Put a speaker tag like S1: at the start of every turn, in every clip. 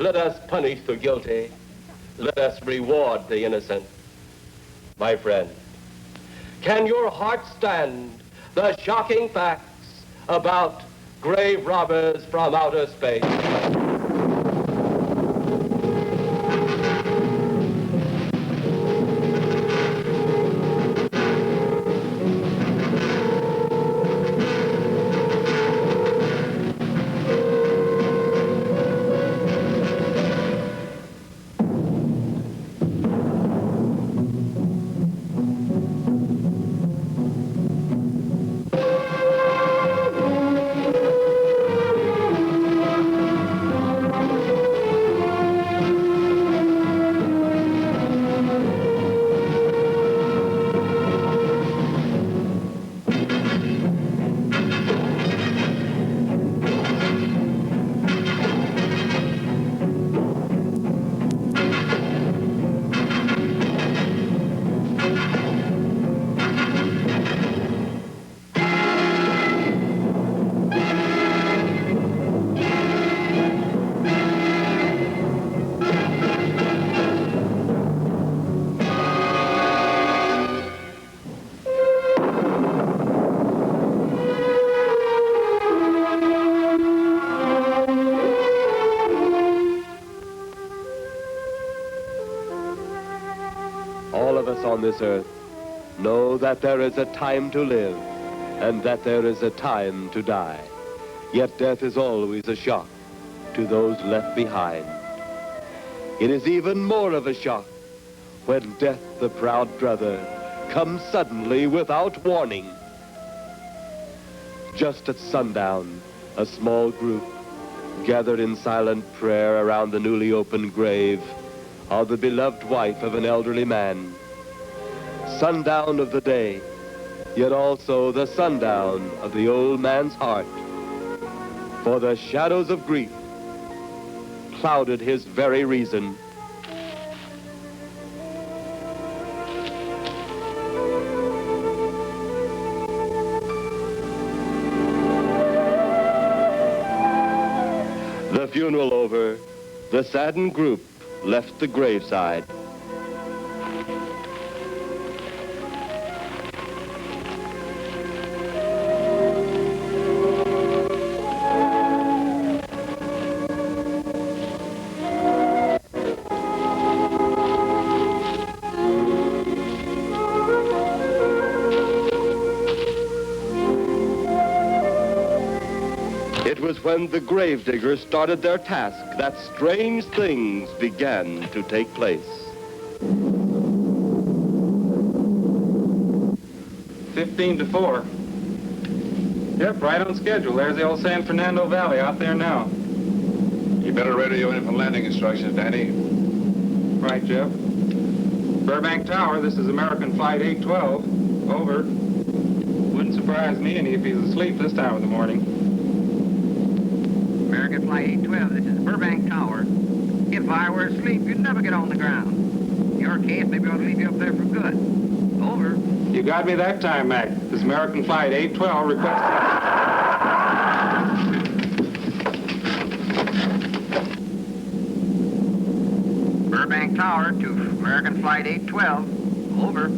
S1: Let us punish the guilty. Let us reward the innocent. My friend, can your heart stand the shocking facts about grave robbers from outer space? All of us on this earth know that there is a time to live and that there is a time to die. Yet death is always a shock to those left behind. It is even more of a shock when death, the proud brother, comes suddenly without warning. Just at sundown, a small group gathered in silent prayer around the newly opened grave of the beloved wife of an elderly man. Sundown of the day, yet also the sundown of the old man's heart. For the shadows of grief clouded his very reason. The funeral over, the saddened group left the graveside. It was when the gravediggers started their task that strange things began to take place.
S2: 15-4. Yep, right on schedule. There's the old San Fernando Valley out there now.
S3: You better radio in for landing instructions, Danny.
S2: Right, Jeff. Burbank Tower, this is American Flight 812. Over. Wouldn't surprise me any if he's asleep this time of the morning.
S4: American Flight 812, this is Burbank Tower. If I were asleep, you'd never get on the ground. In your case, maybe I ought to leave you up there for good. Over.
S2: You got me that time, Mac. This is American Flight 812 requesting...
S4: Burbank Tower to American Flight 812. Over.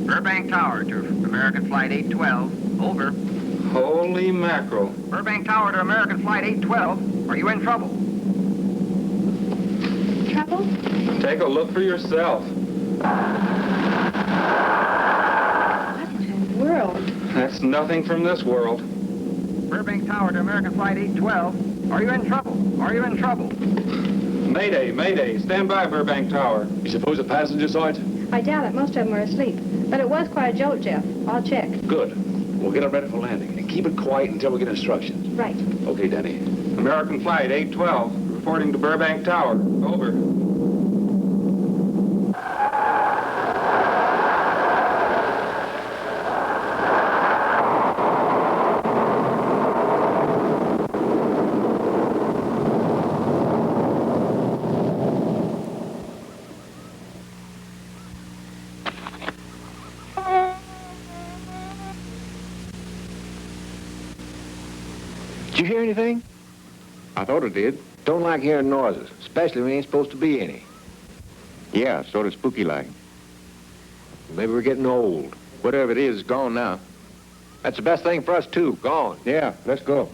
S4: Burbank Tower to American Flight 812. Over.
S2: Holy mackerel.
S4: Burbank Tower to American Flight 812. Are you in trouble?
S5: Trouble?
S2: Take a look for yourself.
S5: What in the world?
S2: That's nothing from this world.
S4: Burbank Tower to American Flight 812. Are you in trouble? Are you in trouble?
S2: Mayday, mayday. Stand by, Burbank Tower.
S3: You suppose the passenger saw it?
S5: I doubt it. Most of them were asleep. But it was quite a jolt, Jeff. I'll check.
S3: Good. We'll get it ready for landing. And keep it quiet until we get instructions.
S5: Right.
S3: Okay, Danny.
S2: American Flight 812, reporting to Burbank Tower. Over.
S3: Did you hear anything?
S6: I thought it did.
S3: Don't like hearing noises, especially when ain't supposed to be any.
S6: Yeah, sort of spooky-like.
S3: Maybe we're getting old. Whatever it is gone now. That's the best thing for us, too. Gone.
S6: Yeah, let's go.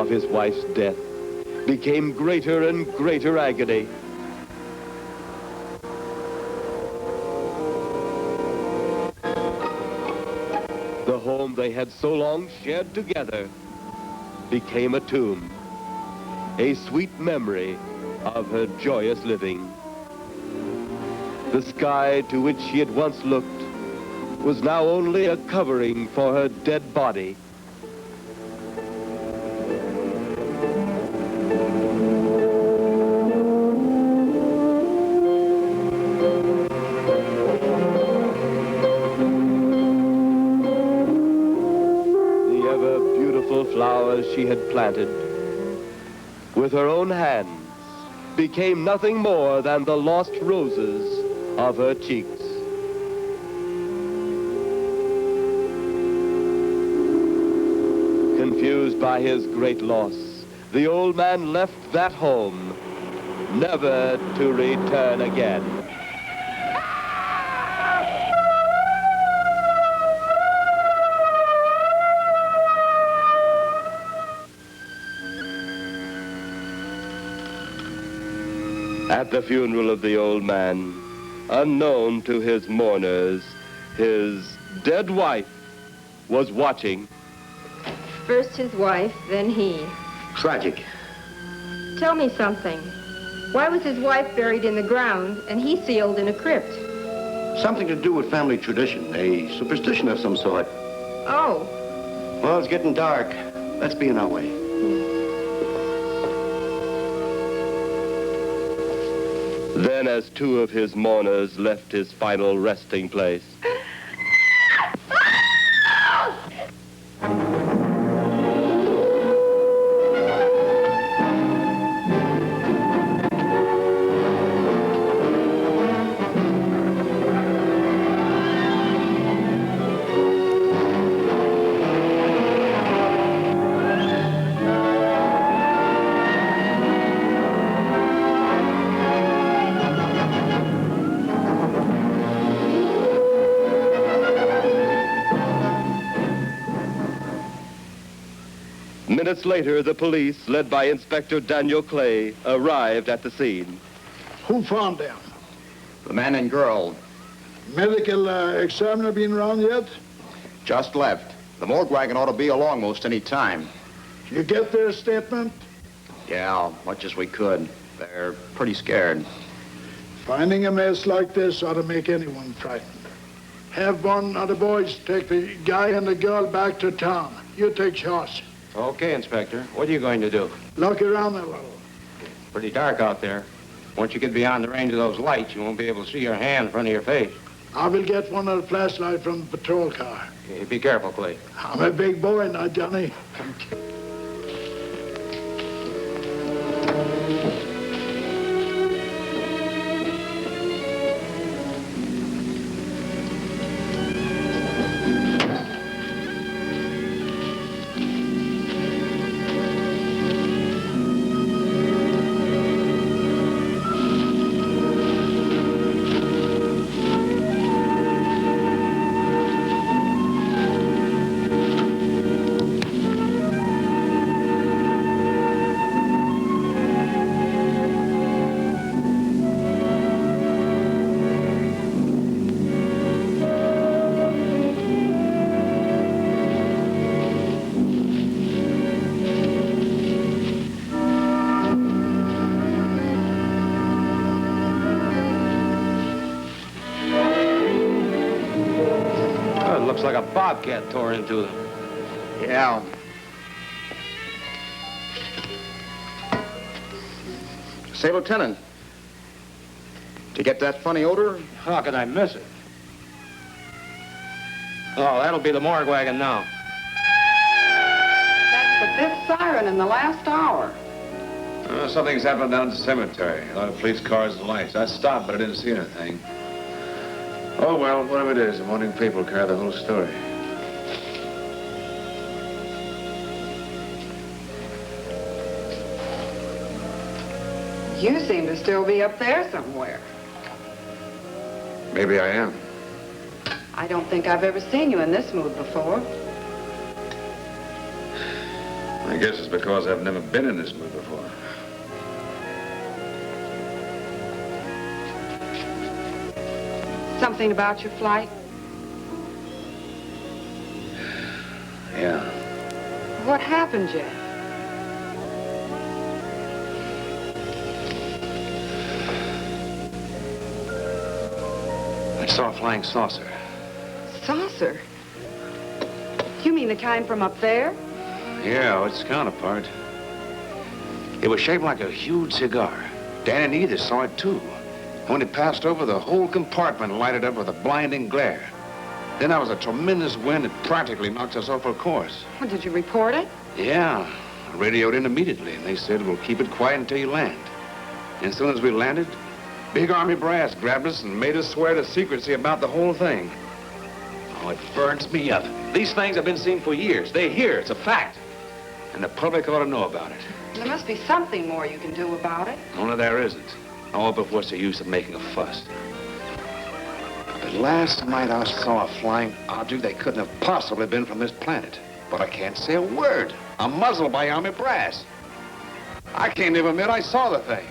S1: His wife's death became greater and greater agony. The home they had so long shared together became a tomb, a sweet memory of her joyous living. The sky to which she had once looked was now only a covering for her dead body. Flowers she had planted with her own hands became nothing more than the lost roses of her cheeks. Confused by his great loss, the old man left that home, never to return again. At the funeral of the old man, unknown to his mourners, his dead wife was watching.
S5: First his wife, then he.
S6: Tragic.
S5: Tell me something. Why was his wife buried in the ground and he sealed in a crypt?
S7: Something to do with family tradition, a superstition of some sort.
S5: Oh.
S7: Well, it's getting dark. Let's be on our way.
S1: Then, as two of his mourners left his final resting place, minutes later, the police, led by Inspector Daniel Clay, arrived at the scene.
S8: Who found them?
S9: The man and girl.
S8: Medical examiner been around yet?
S9: Just left. The morgue wagon ought to be along most any time.
S8: You get their statement?
S9: Yeah, much as we could. They're pretty scared.
S8: Finding a mess like this ought to make anyone frightened. Have one of the boys take the guy and the girl back to town. You take charge.
S2: Okay, Inspector. What are you going to do?
S8: Look around a little.
S2: Pretty dark out there. Once you get beyond the range of those lights, you won't be able to see your hand in front of your face.
S8: I will get one of the flashlights from the patrol car.
S2: Okay, be careful, Clay.
S8: I'm a big boy now, Johnny.
S3: Oh, it looks like a bobcat tore into them.
S9: Yeah. Say, Lieutenant, did you get that funny odor?
S3: How could I miss it? Oh, that'll be the morgue wagon now.
S10: That's the fifth siren in the last hour.
S11: Something's happened down at the cemetery. A lot of police cars and lights. I stopped, but I didn't see anything. Oh, well, whatever it is, the morning paper will carry the whole story.
S10: You seem to still be up there somewhere.
S11: Maybe I am.
S10: I don't think I've ever seen you in this mood before.
S11: I guess it's because I've never been in this mood before.
S10: Something about your flight?
S11: Yeah.
S10: What happened, Jeff?
S11: I saw a flying saucer.
S10: Saucer? You mean the kind from up there?
S11: Yeah, its counterpart. It was shaped like a huge cigar. Dan and Edith saw it, too. When it passed over, the whole compartment lighted up with a blinding glare. Then there was a tremendous wind that practically knocked us off our course.
S10: Well, did you report it?
S11: Yeah, I radioed in immediately, and they said, we'll keep it quiet until you land. And as soon as we landed, big Army brass grabbed us and made us swear to secrecy about the whole thing. Oh, it burns me up. These things have been seen for years. They're here. It's a fact. And the public ought to know about it.
S10: There must be something more you can do about it.
S11: Only there isn't. Oh, but what's the use of making a fuss? But last night I saw a flying object that couldn't have possibly been from this planet. But I can't say a word. I'm muzzled by Army brass. I can't even admit I saw the thing.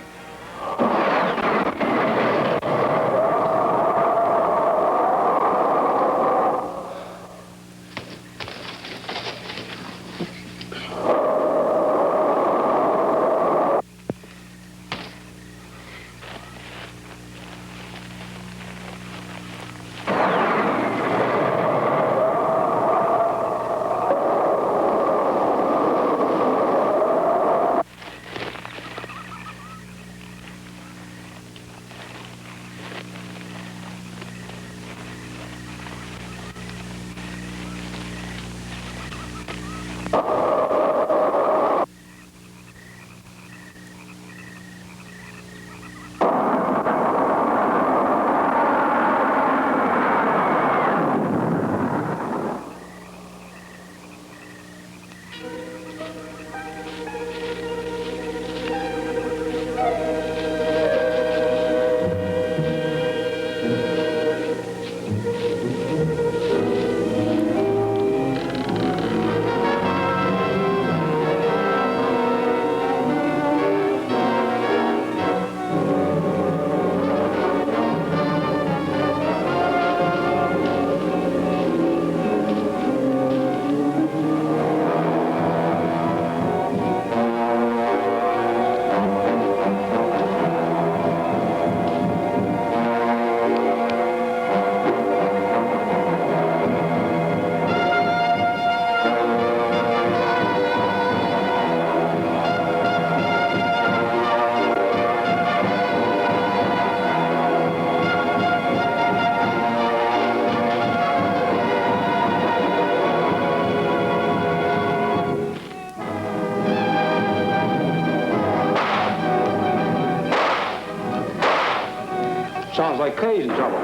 S3: Sounds like crazy trouble.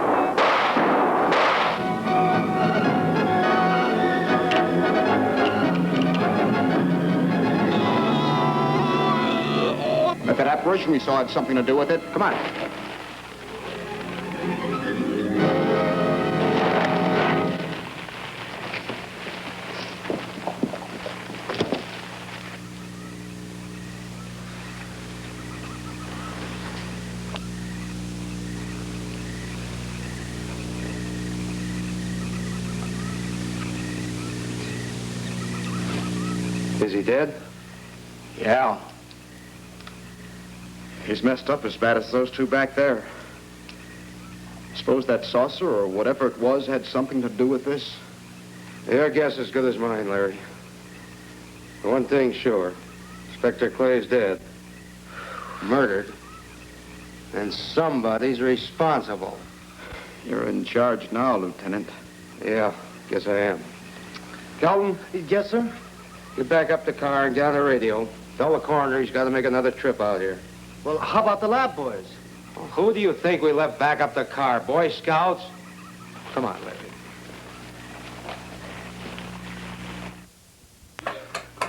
S9: If that apparition we saw had something to do with it, come on.
S11: Is he dead?
S9: Yeah. He's messed up as bad as those two back there. Suppose that saucer or whatever it was had something to do with this?
S11: Your guess as good as mine, Larry. One thing's sure. Inspector Clay's dead. Murdered. And somebody's responsible.
S9: You're in charge now, Lieutenant.
S11: Yeah, guess I am. Kelton?
S7: Yes, sir?
S11: Get back up the car and get on the radio. Tell the coroner he's got to make another trip out here.
S7: Well, how about the lab boys?
S11: Well, who do you think we left back up the car? Boy Scouts? Come on, Larry.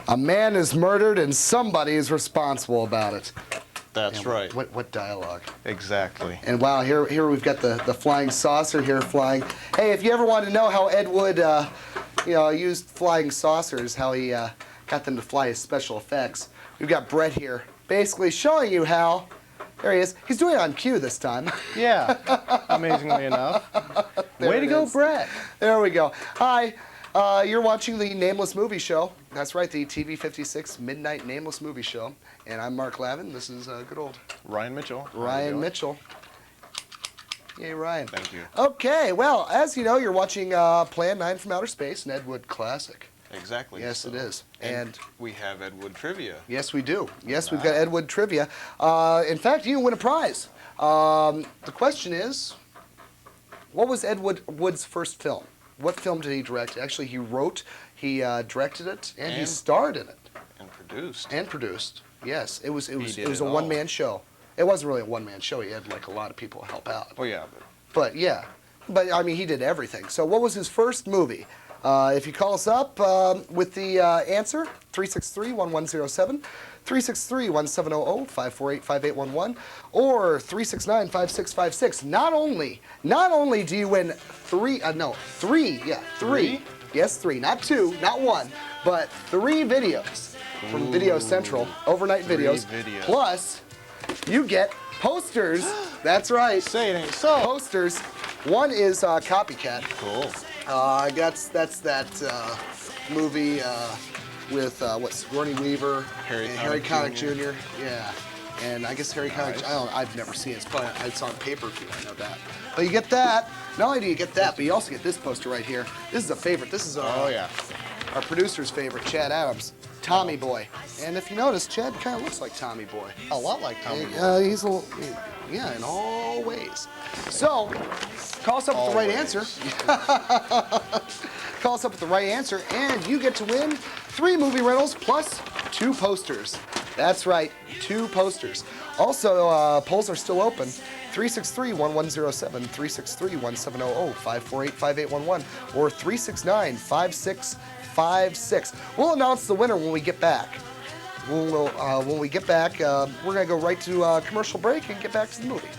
S12: A man is murdered and somebody is responsible about it.
S13: That's right.
S12: What dialogue?
S13: Exactly.
S12: And wow, here we've got the flying saucer here flying. Hey, if you ever wanted to know how Ed Wood, used flying saucers, how he got them to fly his special effects, we've got Brett here, basically showing you how. There he is. He's doing it on cue this time.
S13: Yeah, amazingly enough. Way to go, Brett.
S12: There we go. Hi. You're watching the Nameless Movie Show. That's right, the TV 56 Midnight Nameless Movie Show. And I'm Mark Lavin. This is good old
S13: Ryan Mitchell.
S12: Ryan Mitchell. Yay, Ryan.
S13: Thank you.
S12: Okay, well, as you know, you're watching Plan 9 from Outer Space, an Ed Wood classic.
S13: Exactly.
S12: Yes,
S13: so.
S12: it is.
S13: And we have Ed Wood trivia.
S12: Yes, we do. Yes, we've got Ed Wood trivia. In fact, you can win a prize. The question is, what was Ed Wood's first film? What film did he direct? Actually, he wrote, he directed it, and he starred in it.
S13: And produced.
S12: And produced. Yes, it was a one-man show. It wasn't really a one-man show. He had like a lot of people help out.
S13: Oh yeah.
S12: But yeah, I mean he did everything. So what was his first movie? If you call us up with the answer, 363-1107, 363-1700, 548-5811, or 369-5656. Not only do you win three, yes, three, not two, not one, but 3 videos from Video Central, overnight videos, plus you get posters. That's right.
S13: Say it ain't so.
S12: Posters. One is Copycat.
S13: Cool.
S12: That's that movie with Sigourney Weaver and Harry Connick Jr. Yeah, and I guess Harry Connick. I've never seen it. It's on pay-per-view. I know that. But you get that. Not only do you get that, but you also get this poster right here. This is a favorite. This is our producer's favorite, Chad Adams, Tommy Boy. And if you notice, Chad kind of looks like Tommy Boy.
S13: A lot like Tommy Boy.
S12: He's a little, in all ways. So, call us up with the right answer. Call us up with the right answer, and you get to win 3 movie rentals plus 2 posters. That's right, 2 posters. Also, polls are still open. 363-1107, 363-1700, 548-5811, or 369-5656. We'll announce the winner when we get back. When we get back, we're going to go right to commercial break and get back to the movie.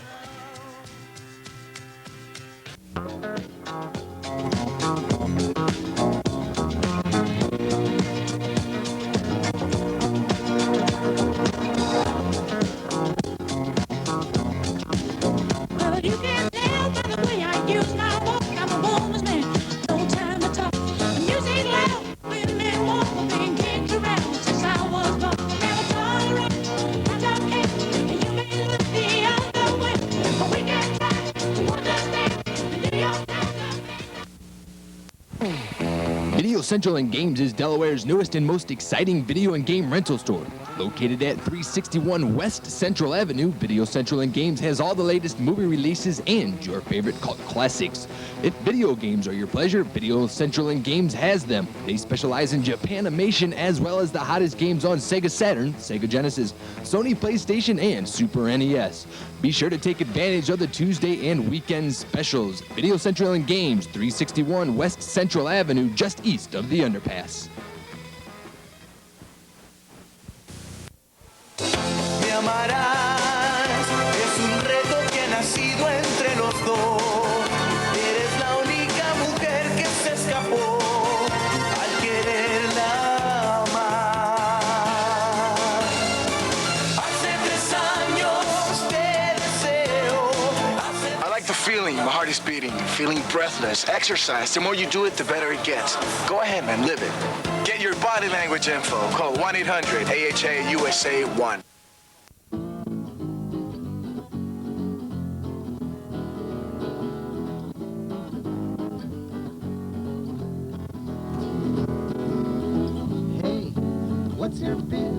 S14: Video Central and Games is Delaware's newest and most exciting video and game rental store. Located at 361 West Central Avenue, Video Central and Games has all the latest movie releases and your favorite cult classics. If video games are your pleasure, Video Central and Games has them. They specialize in Japanimation as well as the hottest games on Sega Saturn, Sega Genesis, Sony PlayStation, and Super NES. Be sure to take advantage of the Tuesday and weekend specials. Video Central and Games, 361 West Central Avenue, just east of the underpass.
S15: Me amarás, es un reto que ha nacido entre los dos. Eres la única mujer que se escapó al quererla amar. Hace 3 años te deseo.
S16: I like the feeling, my heart is beating, feeling breathless. Exercise, the more you do it, the better it gets. Go ahead, man, live it. Get your body language info. Call 1-800-AHA-USA-1.
S17: what's your bid?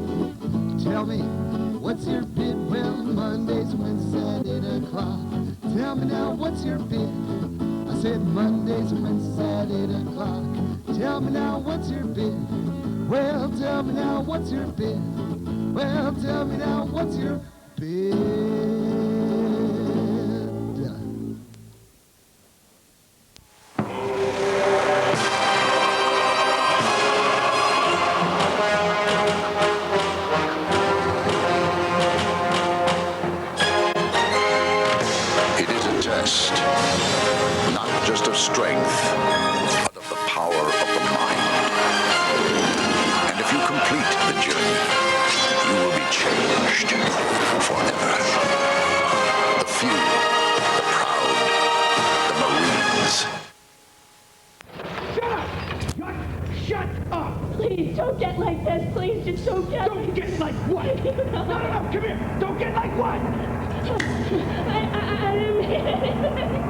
S17: Tell me, what's your bid? Well, Mondays, Wednesdays at 8 o'clock. Tell me now, what's your bid? I said Mondays, Wednesdays at 8 o'clock. Tell me now, what's your bid? Well, tell me now, what's your bid? Well, tell me now, what's your bid?
S18: It is a test, not just of strength, but of the power of the mind. And if you complete the journey, you will be changed forever. The few, the proud, the Marines.
S19: Shut up! Please, don't get like this. Please, just don't get... Don't get like what? No, come here. Don't get like what? I didn't mean anything.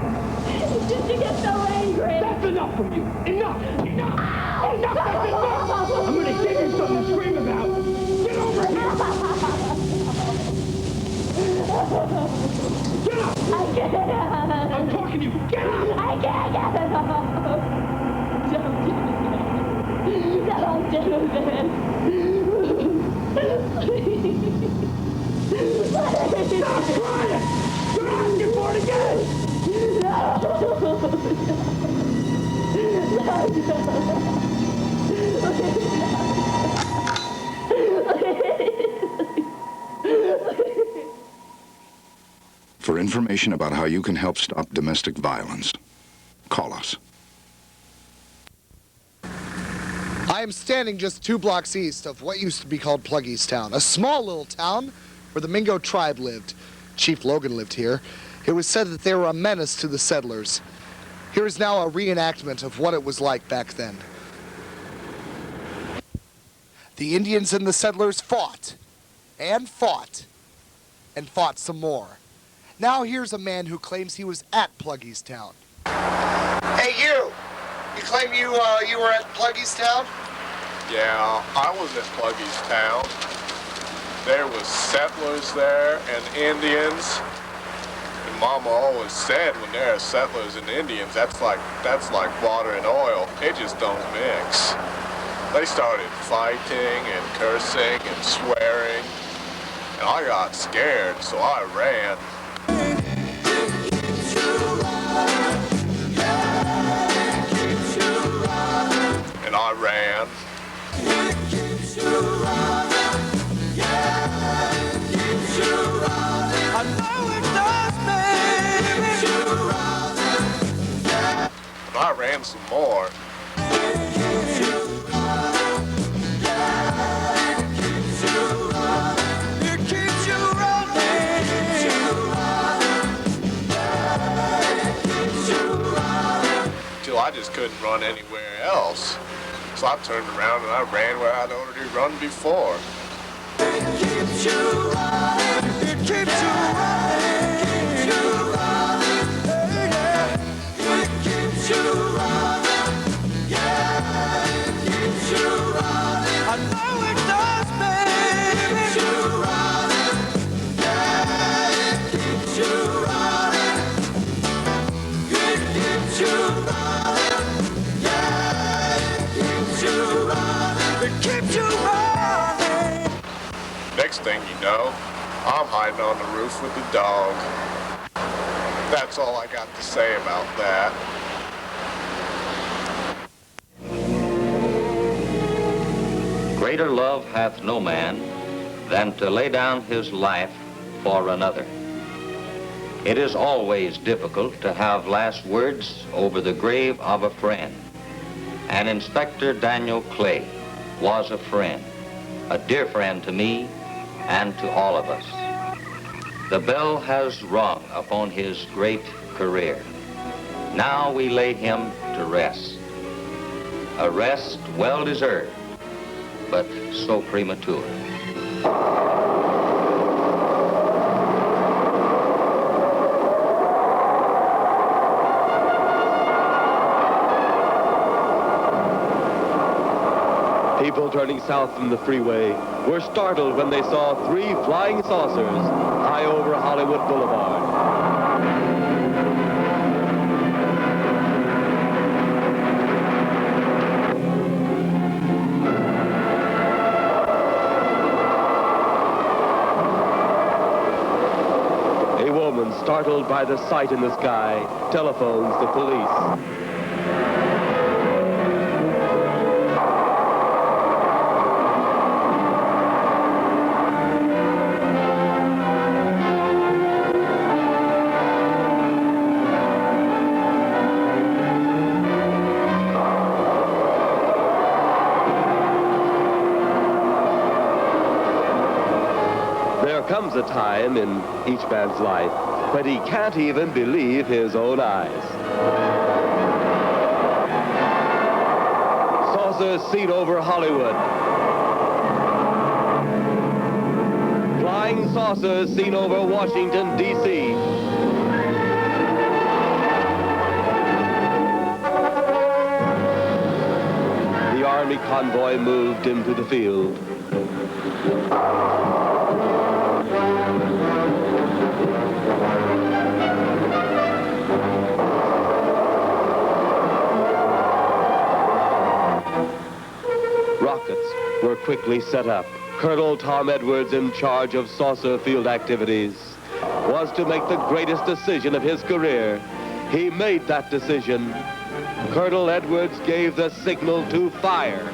S19: It's just to get so angry. That's enough from you. Enough! Enough! Enough! That's enough! I'm gonna give you something to scream about. Get over here! Get up! I can't. I'm talking to you. Get up! I can't get it up. Don't do this. Don't do this. Stop crying! You're asking for it again! No!
S18: For information about how you can help stop domestic violence, call us.
S12: I am standing just 2 blocks east of what used to be called Pluggy's Town, a small little town where the Mingo tribe lived. Chief Logan lived here. It was said that they were a menace to the settlers. Here is now a reenactment of what it was like back then. The Indians and the settlers fought, and fought, and fought some more. Now here's a man who claims he was at Pluggy's Town. Hey, you! You claim you were at Pluggy's Town?
S20: Yeah, I was at Pluggy's Town. There was settlers there and Indians. And Mama always said when there are settlers and Indians, that's like water and oil. It just don't mix. They started fighting and cursing and swearing. And I got scared, so I ran. And I ran.
S15: I know it does, baby.
S20: And I ran some more.
S15: It keeps you running.
S20: Till I just couldn't run anywhere else. So I turned around and I ran where I'd already run before.
S15: It keeps you running. It keeps you running. It keeps you running. Yeah, it keeps you running. I know it does, baby. It keeps you running. Yeah, it keeps you running. It keeps you running. Yeah, it keeps you running. It keeps you running.
S20: Next thing you know, I'm hiding on the roof with the dog. That's all I got to say about that.
S21: Greater love hath no man than to lay down his life for another. It is always difficult to have last words over the grave of a friend. And Inspector Daniel Clay was a friend, a dear friend to me and to all of us. The bell has rung upon his great career. Now we lay him to rest. A rest well deserved, but so premature.
S1: People turning south from the freeway were startled when they saw 3 flying saucers high over Hollywood Boulevard. A woman, startled by the sight in the sky, telephones the police. There comes a time in each man's life when he can't even believe his own eyes. Saucers seen over Hollywood. Flying saucers seen over Washington, D.C. The Army convoy moved into the field. Rockets were quickly set up. Colonel Tom Edwards, in charge of saucer field activities, was to make the greatest decision of his career. He made that decision. Colonel Edwards gave the signal to fire.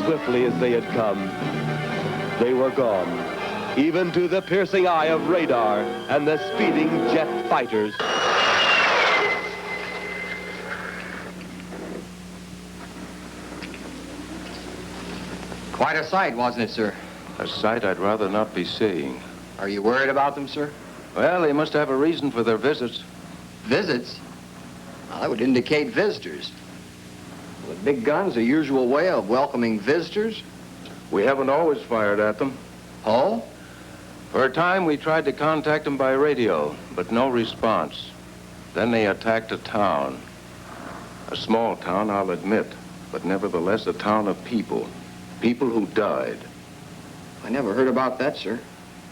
S1: Swiftly as they had come, they were gone, even to the piercing eye of radar and the speeding jet fighters.
S4: Quite a sight, wasn't it, sir?
S3: A sight I'd rather not be seeing.
S4: Are you worried about them, sir?
S3: Well, they must have a reason for their visits.
S4: Visits? Well, that would indicate visitors. With big guns, the usual way of welcoming visitors?
S3: We haven't always fired at them.
S4: Oh?
S3: For a time, we tried to contact them by radio, but no response. Then they attacked a town. A small town, I'll admit, but nevertheless a town of people. People who died.
S4: I never heard about that, sir.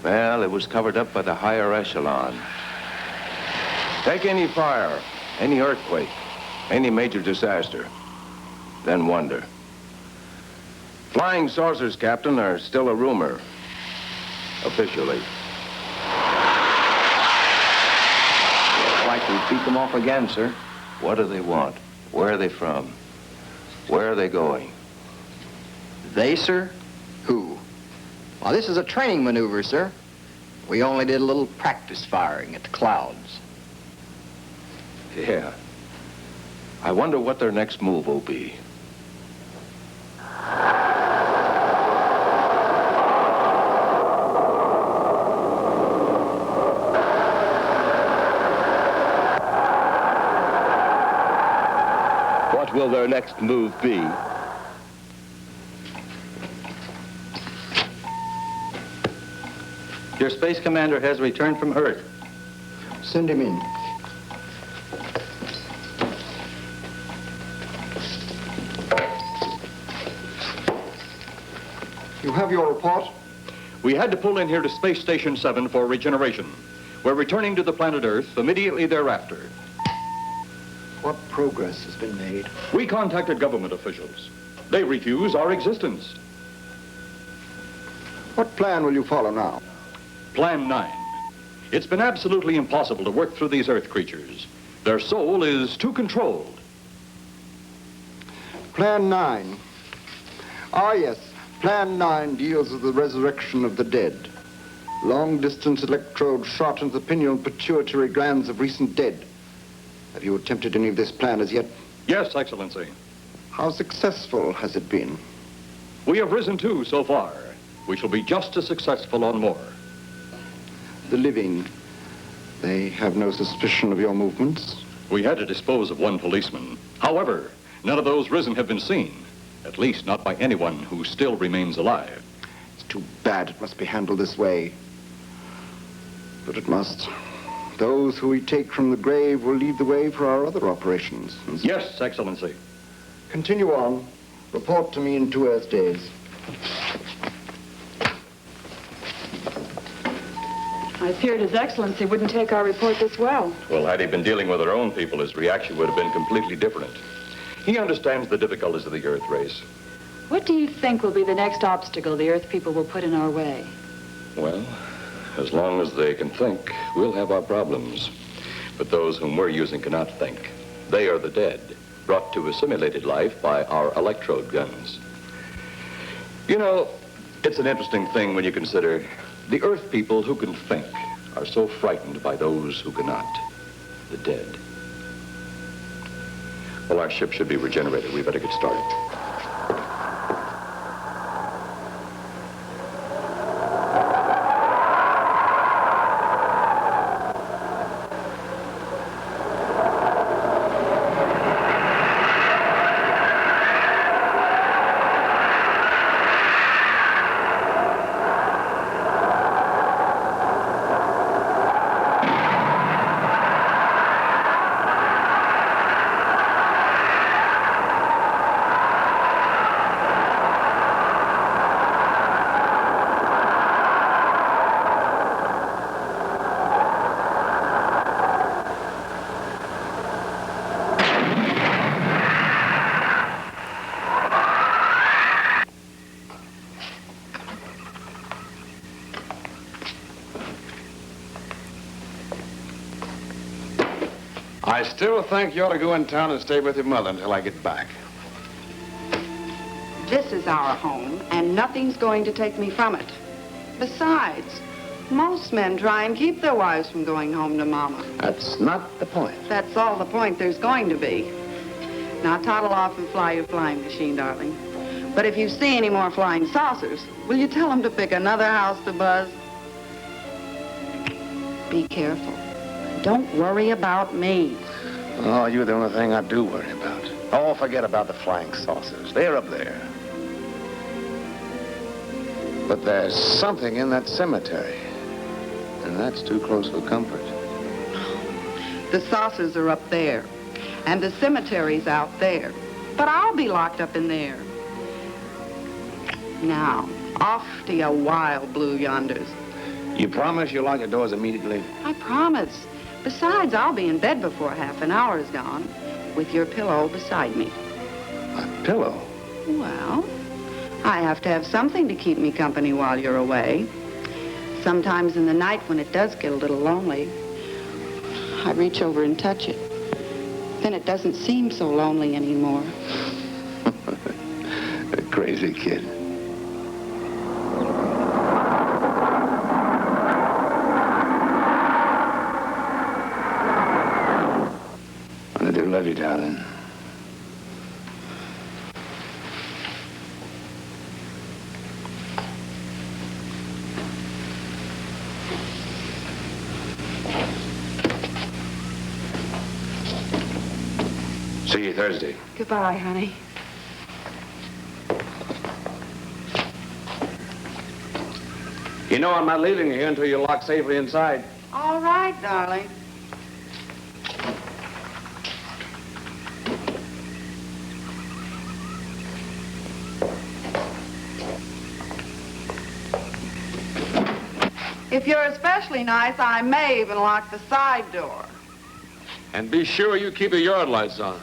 S3: Well, it was covered up by the higher echelon. Take any fire, any earthquake, any major disaster. Then wonder. Flying saucers, Captain, are still a rumor. Officially.
S4: I'd like to beat them off again, sir.
S3: What do they want? Where are they from? Where are they going?
S4: They, sir? Who? Well, this is a training maneuver, sir. We only did a little practice firing at the clouds.
S3: Yeah. I wonder what their next move will be.
S1: What will their next move be?
S22: Your space commander has returned from Earth.
S4: Send him in.
S23: You have your report?
S22: We had to pull in here to Space Station 7 for regeneration. We're returning to the planet Earth immediately thereafter.
S7: What progress has been made?
S22: We contacted government officials. They refuse our existence.
S7: What plan will you follow now?
S22: Plan 9. It's been absolutely impossible to work through these Earth creatures. Their soul is too controlled.
S7: Plan 9. Ah, yes. Plan 9 deals with the resurrection of the dead. Long-distance electrode shot into the pineal and pituitary glands of recent dead. Have you attempted any of this plan as yet?
S22: Yes, Excellency.
S7: How successful has it been?
S22: We have risen 2 so far. We shall be just as successful on more.
S7: The living, they have no suspicion of your movements?
S22: We had to dispose of 1 policeman. However, none of those risen have been seen. At least not by anyone who still remains alive.
S7: It's too bad it must be handled this way. But it must. Those who we take from the grave will lead the way for our other operations.
S22: Yes, Excellency.
S7: Continue on. Report to me in 2 Earth days.
S10: I feared His Excellency wouldn't take our report this well.
S22: Well, had he been dealing with our own people, his reaction would have been completely different. He understands the difficulties of the Earth race.
S10: What do you think will be the next obstacle the Earth people will put in our way?
S22: Well, as long as they can think, we'll have our problems. But those whom we're using cannot think. They are the dead, brought to a simulated life by our electrode guns. You know, it's an interesting thing when you consider the Earth people who can think are so frightened by those who cannot, the dead. Well, our ship should be regenerated. We better get started.
S11: I still think you ought to go in town and stay with your mother until I get back.
S10: This is our home, and nothing's going to take me from it. Besides, most men try and keep their wives from going home to Mama.
S11: That's not the point.
S10: That's all the point there's going to be. Now toddle off and fly your flying machine, darling. But if you see any more flying saucers, will you tell them to pick another house to buzz? Be careful. Don't worry about me.
S11: Oh, you're the only thing I do worry about. Oh, forget about the flying saucers. They're up there. But there's something in that cemetery. And that's too close for comfort.
S10: The saucers are up there. And the cemetery's out there. But I'll be locked up in there. Now, off to your wild blue yonders.
S11: You promise you'll lock your doors immediately?
S10: I promise. Besides, I'll be in bed before half an hour is gone, with your pillow beside me.
S11: A pillow?
S10: Well, I have to have something to keep me company while you're away. Sometimes in the night when it does get a little lonely, I reach over and touch it. Then it doesn't seem so lonely anymore.
S11: A crazy kid. I do love you, darling. See you Thursday.
S10: Goodbye, honey.
S11: You know I'm not leaving you here until you're locked safely inside.
S10: All right, darling. If you're especially nice, I may even lock the side door.
S11: And be sure you keep the yard lights on.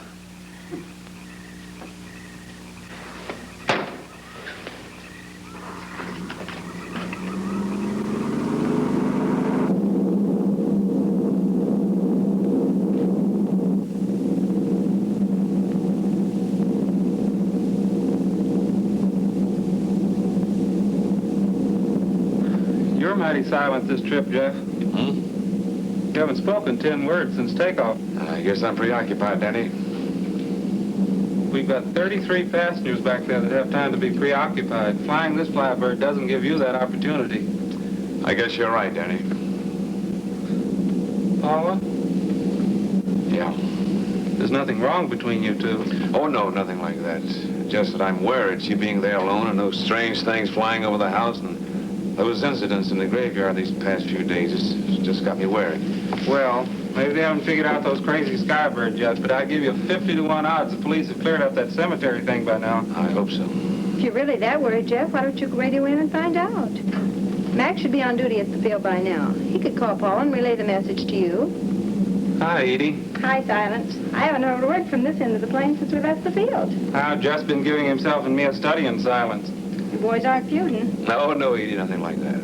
S2: You're mighty silent this trip, Jeff. You haven't spoken 10 words since takeoff.
S11: I guess I'm preoccupied, Danny.
S2: We've got 33 passengers back there that have time to be preoccupied. Flying this flybird doesn't give you that opportunity.
S11: I guess you're right, Danny.
S2: Paula?
S11: Yeah.
S2: There's nothing wrong between you two.
S11: Oh, no, nothing like that. Just that I'm worried, she being there alone and those strange things flying over the house and those incidents in the graveyard these past few days. It's just got me worried.
S2: Well, maybe they haven't figured out those crazy skybirds yet, but I give you 50 to 1 odds the police have cleared up that cemetery thing by now.
S11: I hope so.
S5: If you're really that worried, Jeff, why don't you radio in and find out? Mac should be on duty at the field by now. He could call Paul and relay the message to you.
S2: Hi, Edie.
S5: Hi, Silence. I haven't heard a word from this end of the plane since we left the field.
S2: I've just been giving himself and me a study in silence.
S5: You boys aren't feuding.
S11: No, Edie, nothing like that.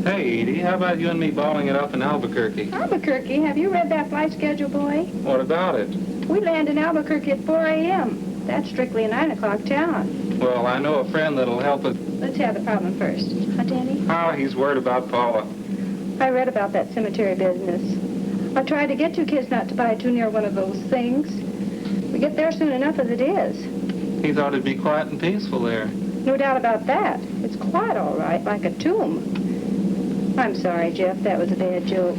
S2: Hey, Edie, how about you and me balling it up in Albuquerque?
S5: Albuquerque? Have you read that flight schedule, boy?
S2: What about it?
S5: We land in Albuquerque at 4 a.m. That's strictly a 9 o'clock town.
S2: Well, I know a friend that'll help us.
S5: Let's have the problem first. Huh, Danny?
S2: Oh, he's worried about Paula.
S5: I read about that cemetery business. I tried to get you kids not to buy too near one of those things. We get there soon enough as it is.
S2: He thought it'd be quiet and peaceful there.
S5: No doubt about that. It's quite all right, like a tomb. I'm sorry, Jeff. That was a bad joke.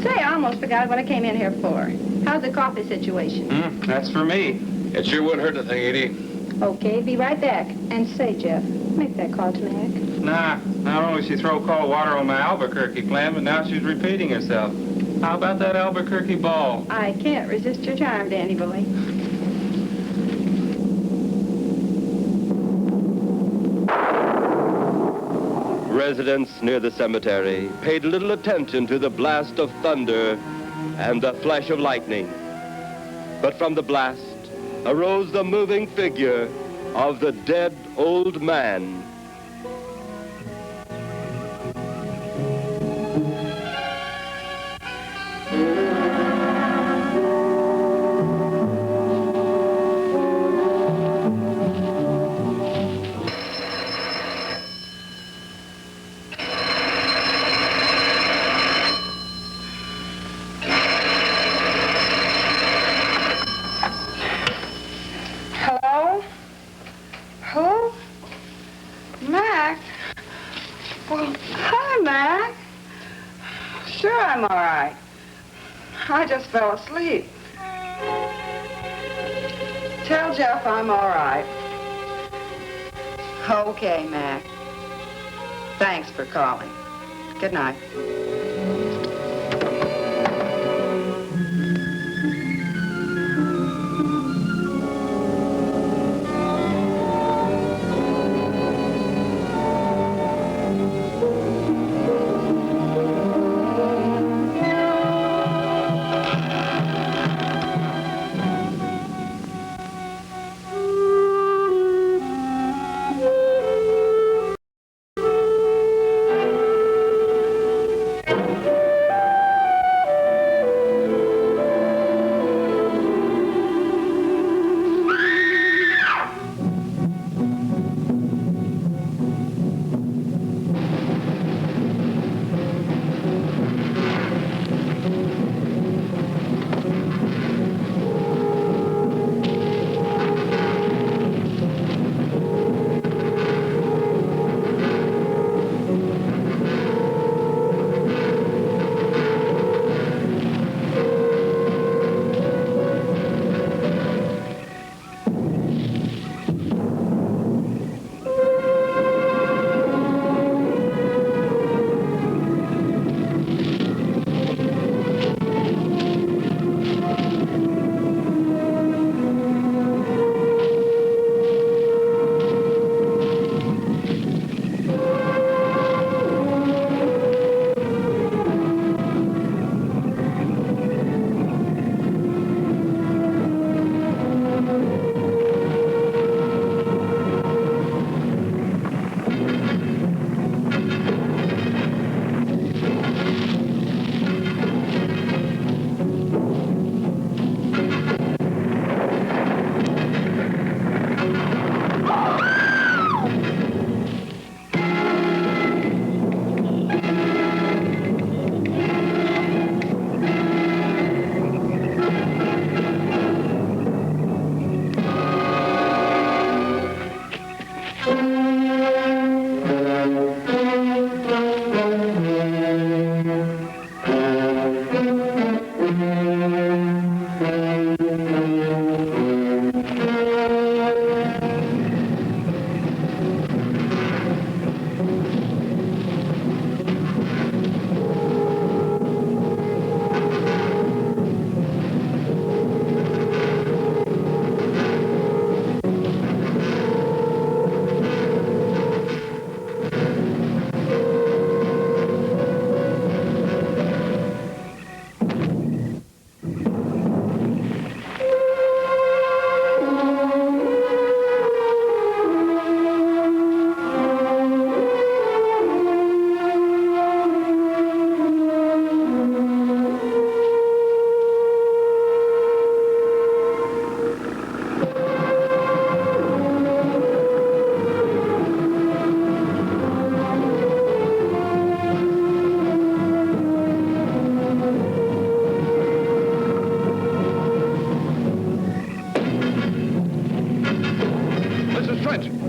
S5: Say, I almost forgot what I came in here for. How's the coffee situation?
S2: That's for me.
S11: It sure wouldn't hurt a thing, Edie.
S5: Okay, be right back. And say, Jeff, make that call to Mac.
S2: Nah, not only she throw cold water on my Albuquerque plan, but now she's repeating herself. How about that Albuquerque ball?
S5: I can't resist your charm, Danny boy.
S1: Residents near the cemetery paid little attention to the blast of thunder and the flash of lightning. But from the blast arose the moving figure of the dead old man.
S10: Hello? Who? Mac? Well, hi, Mac. Sure, I'm all right. I just fell asleep. Tell Jeff I'm all right. Okay, Mac. Thanks for calling. Good night.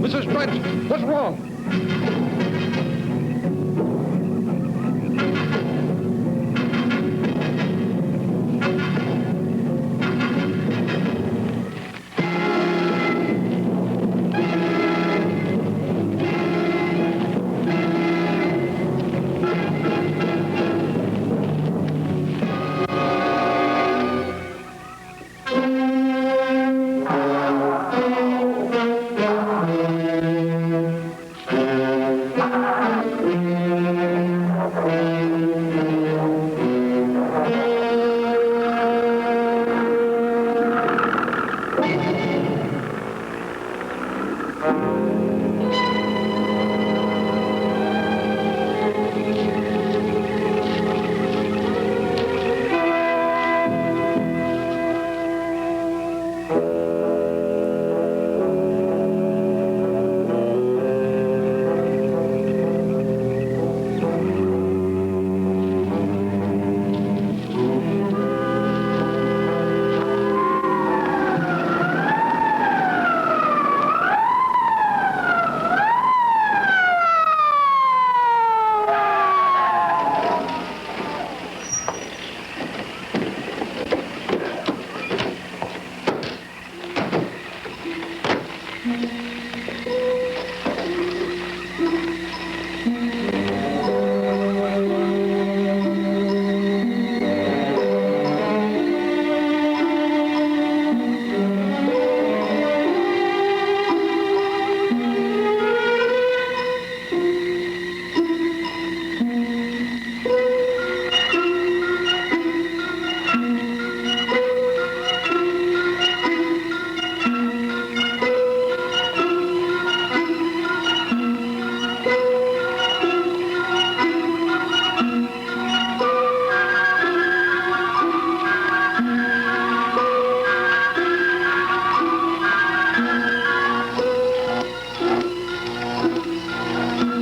S9: Mrs. Munch, what's wrong?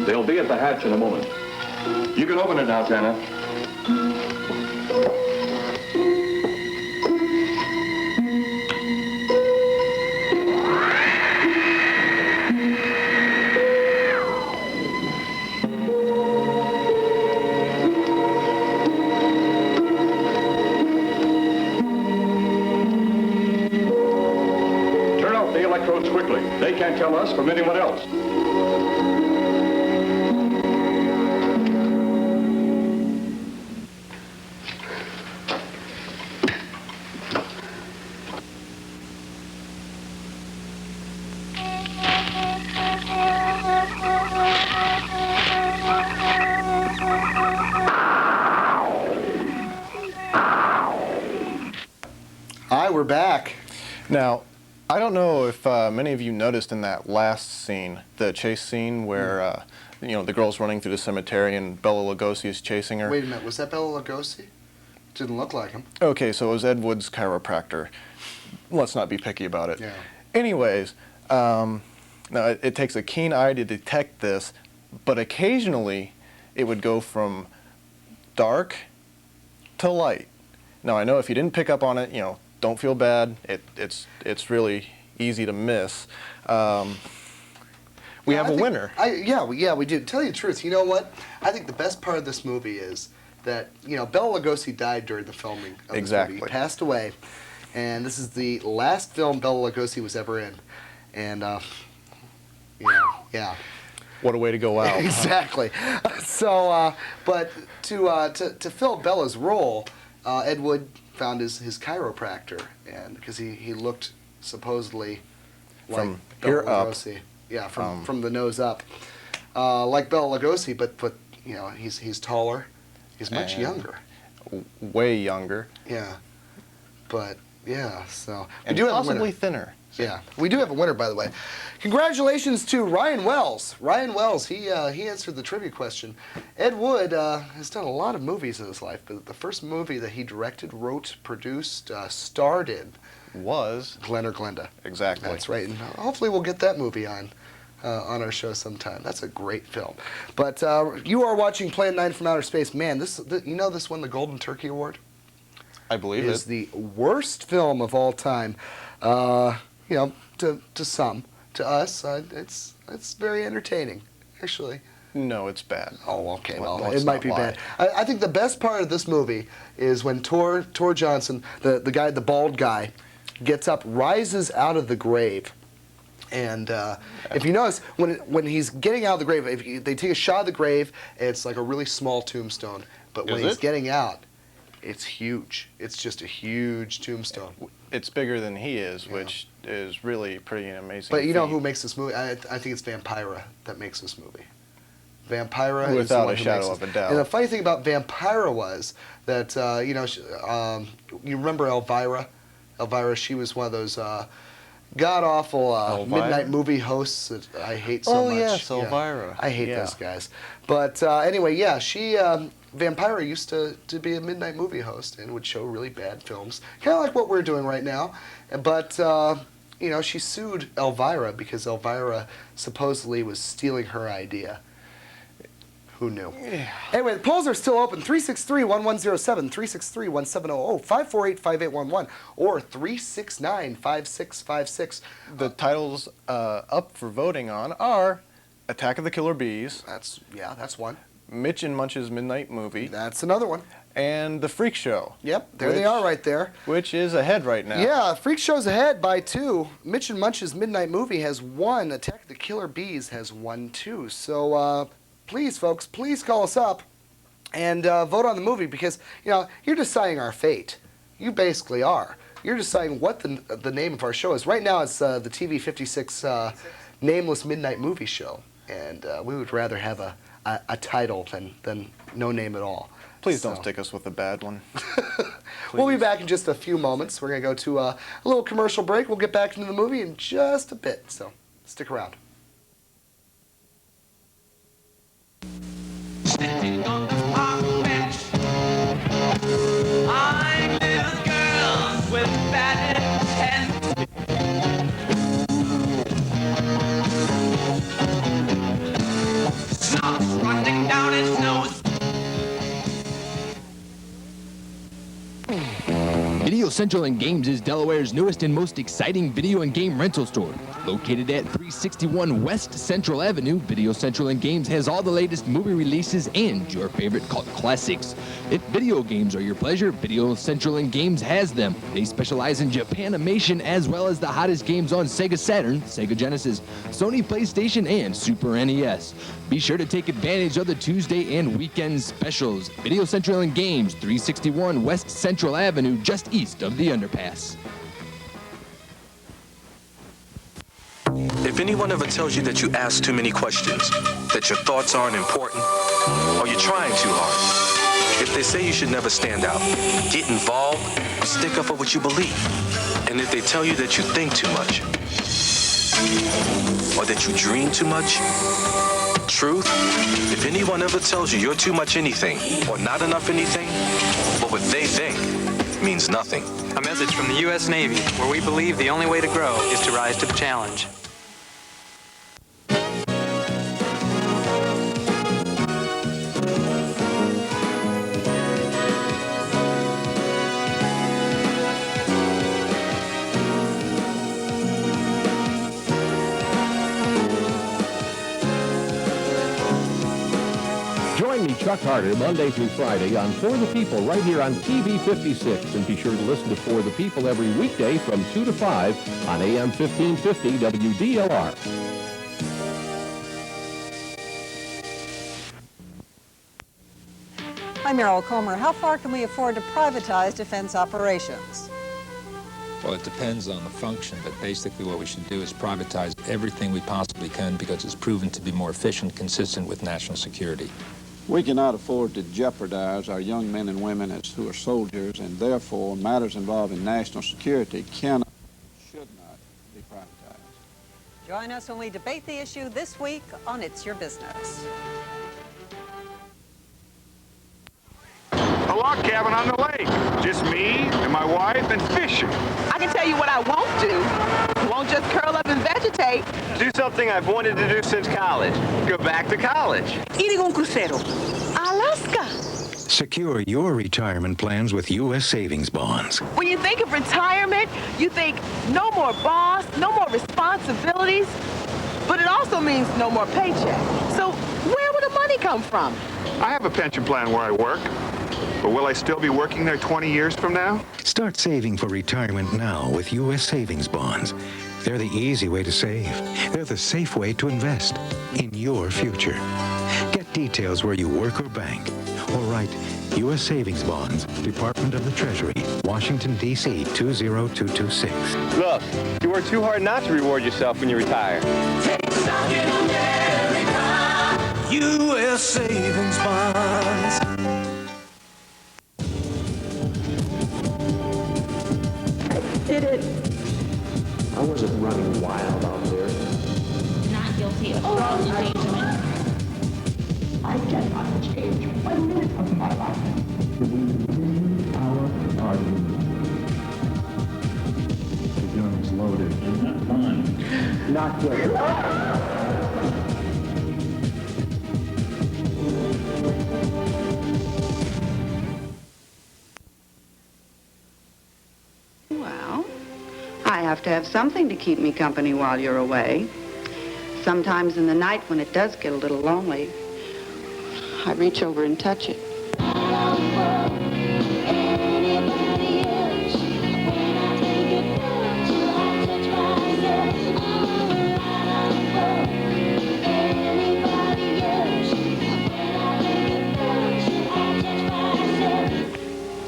S22: They'll be at the hatch in a moment. You can open it now, Tanner. Turn off the electrodes quickly. They can't tell us from anyone else.
S12: Hi, we're back.
S13: Now, I don't know if many of you noticed in that last scene, the chase scene where, you know, the girl's running through the cemetery and Bela Lugosi is chasing her.
S12: Wait a minute, was that Bela Lugosi? Didn't look like him.
S13: Okay, so it was Ed Wood's chiropractor. Let's not be picky about it.
S12: Yeah.
S13: Anyways, now it takes a keen eye to detect this, but occasionally it would go from dark to light. Now, I know if you didn't pick up on it, you know, don't feel bad. It's really easy to miss. We have a winner.
S12: We do. Tell you the truth, you know what? I think the best part of this movie is that, you know, Bela Lugosi died during the filming of this movie. He passed away, and this is the last film Bela Lugosi was ever in. And, yeah.
S13: What a way to go out.
S12: Exactly. So, but to fill Bela's role, Ed Wood found his chiropractor, and because he looked supposedly like
S13: from
S12: Bela
S13: here up.
S12: Lugosi. Yeah, from the nose up, like Bela Lugosi, but you know he's taller, he's much younger,
S13: way younger.
S12: Yeah, but yeah, so
S13: and possibly thinner.
S12: Yeah, we do have a winner, by the way. Congratulations to Ryan Wells. Ryan Wells, he answered the trivia question. Ed Wood has done a lot of movies in his life, but the first movie that he directed, wrote, produced, starred in
S13: was
S12: Glenn or Glenda.
S13: Exactly.
S12: That's right, and hopefully we'll get that movie on our show sometime. That's a great film. But you are watching Plan 9 from Outer Space. Man, you know this won the Golden Turkey Award?
S13: I believe
S12: it is the worst film of all time. You know, to some. To us, It's very entertaining, actually.
S13: No, it's bad.
S12: Oh, okay. Well,
S13: Let's
S12: it might
S13: not
S12: be
S13: lie.
S12: bad. I think the best part of this movie is when Tor Johnson, the guy, the bald guy, gets up, rises out of the grave. And if you notice, when he's getting out of the grave, they take a shot of the grave, and it's like a really small tombstone. But when he's getting out, it's huge. It's just a huge tombstone.
S13: It's bigger than he is, which is really pretty amazing.
S12: But you know who makes this movie? I think it's Vampira that makes this movie. Vampira is the
S13: Without
S12: one
S13: a
S12: who
S13: shadow
S12: makes
S13: of a
S12: it.
S13: doubt.
S12: And the funny thing about Vampira was that, you remember Elvira? Elvira, she was one of those god-awful midnight movie hosts that I hate so much.
S13: Oh, yes, Elvira.
S12: I hate those guys. But anyway, yeah, she, Vampira used to be a midnight movie host and would show really bad films, kind of like what we're doing right now. But, you know, she sued Elvira because Elvira supposedly was stealing her idea. Who knew? Yeah. Anyway, the polls are still open. 363-1107, 363-1700, 548-5811, or 369-5656.
S13: The titles up for voting on are Attack of the Killer Bees.
S12: That's one.
S13: Mitch and Munch's Midnight Movie.
S12: That's another one.
S13: And The Freak Show.
S12: Yep, there they are right there.
S13: Which is ahead right now.
S12: Yeah, Freak Show's ahead by 2. Mitch and Munch's Midnight Movie has 1. Attack of the Killer Bees has 1, too. So, please, folks, please call us up and vote on the movie because, you know, you're deciding our fate. You basically are. You're deciding what the name of our show is. Right now it's the TV 56 Nameless Midnight Movie Show, and we would rather have a title than no name at all.
S13: Please don't stick us with a bad one.
S12: We'll be back in just a few moments. We're going to go to a little commercial break. We'll get back into the movie in just a bit, so stick around.
S15: Sitting on the park bench, eyeing little girls with batted heads. Snot running down his nose.
S14: Video Central and Games is Delaware's newest and most exciting video and game rental store. Located at 361 West Central Avenue, Video Central and Games has all the latest movie releases and your favorite cult classics. If video games are your pleasure, Video Central and Games has them. They specialize in Japanimation as well as the hottest games on Sega Saturn, Sega Genesis, Sony PlayStation, and Super NES. Be sure to take advantage of the Tuesday and weekend specials. Video Central and Games, 361 West Central Avenue, just east of the underpass.
S6: If anyone ever tells you that you ask too many questions, that your thoughts aren't important, or you're trying too hard, if they say you should never stand out, get involved, stick up for what you believe, and if they tell you that you think too much, or that you dream too much, truth, if anyone ever tells you you're too much anything, or not enough anything, but what they think means nothing.
S8: A message from the U.S. Navy, where we believe the only way to grow is to rise to the challenge.
S23: Join me, Chuck Harder, Monday through Friday on For the People right here on TV 56. And be sure to listen to For the People every weekday from 2 to 5 on AM 1550 WDLR.
S24: I'm Errol Comer. How far can we afford to privatize defense operations?
S25: Well, it depends on the function, but basically what we should do is privatize everything we possibly can because it's proven to be more efficient, consistent with national security.
S26: We cannot afford to jeopardize our young men and women who are soldiers, and therefore matters involving national security cannot, should not be privatized.
S24: Join us when we debate the issue this week on It's Your Business.
S27: A log cabin on the lake. Just me and my wife and fishing.
S28: I can tell you what I won't do. Won't just curl up and vegetate.
S29: Do something I've wanted to do since college. Go back to college.
S28: Eating un crucero. Alaska.
S30: Secure your retirement plans with U.S. savings bonds.
S28: When you think of retirement, you think no more boss, no more responsibilities. but it also means no more paycheck. So where would the money come from?
S27: I have a pension plan where I work, but will I still be working there 20 years from now?
S30: Start saving for retirement now with U.S. savings bonds. They're the easy way to save. They're the safe way to invest in your future. Get details where you work or bank, or write U.S. Savings Bonds, Department of the Treasury, Washington, D.C. 20226.
S29: Look, you work too hard not to reward yourself when you retire.
S15: Take stock in America. U.S. Savings Bonds.
S3: Did it?
S4: I wasn't running wild out there.
S3: Not guilty of fraud and endangerment. I cannot change 1 minute of my life.
S4: Our argument. The gun is loaded. Not mine. Not yours.
S10: Well, I have to have something to keep me company while you're away. Sometimes in the night when it does get a little lonely, I reach over and touch it.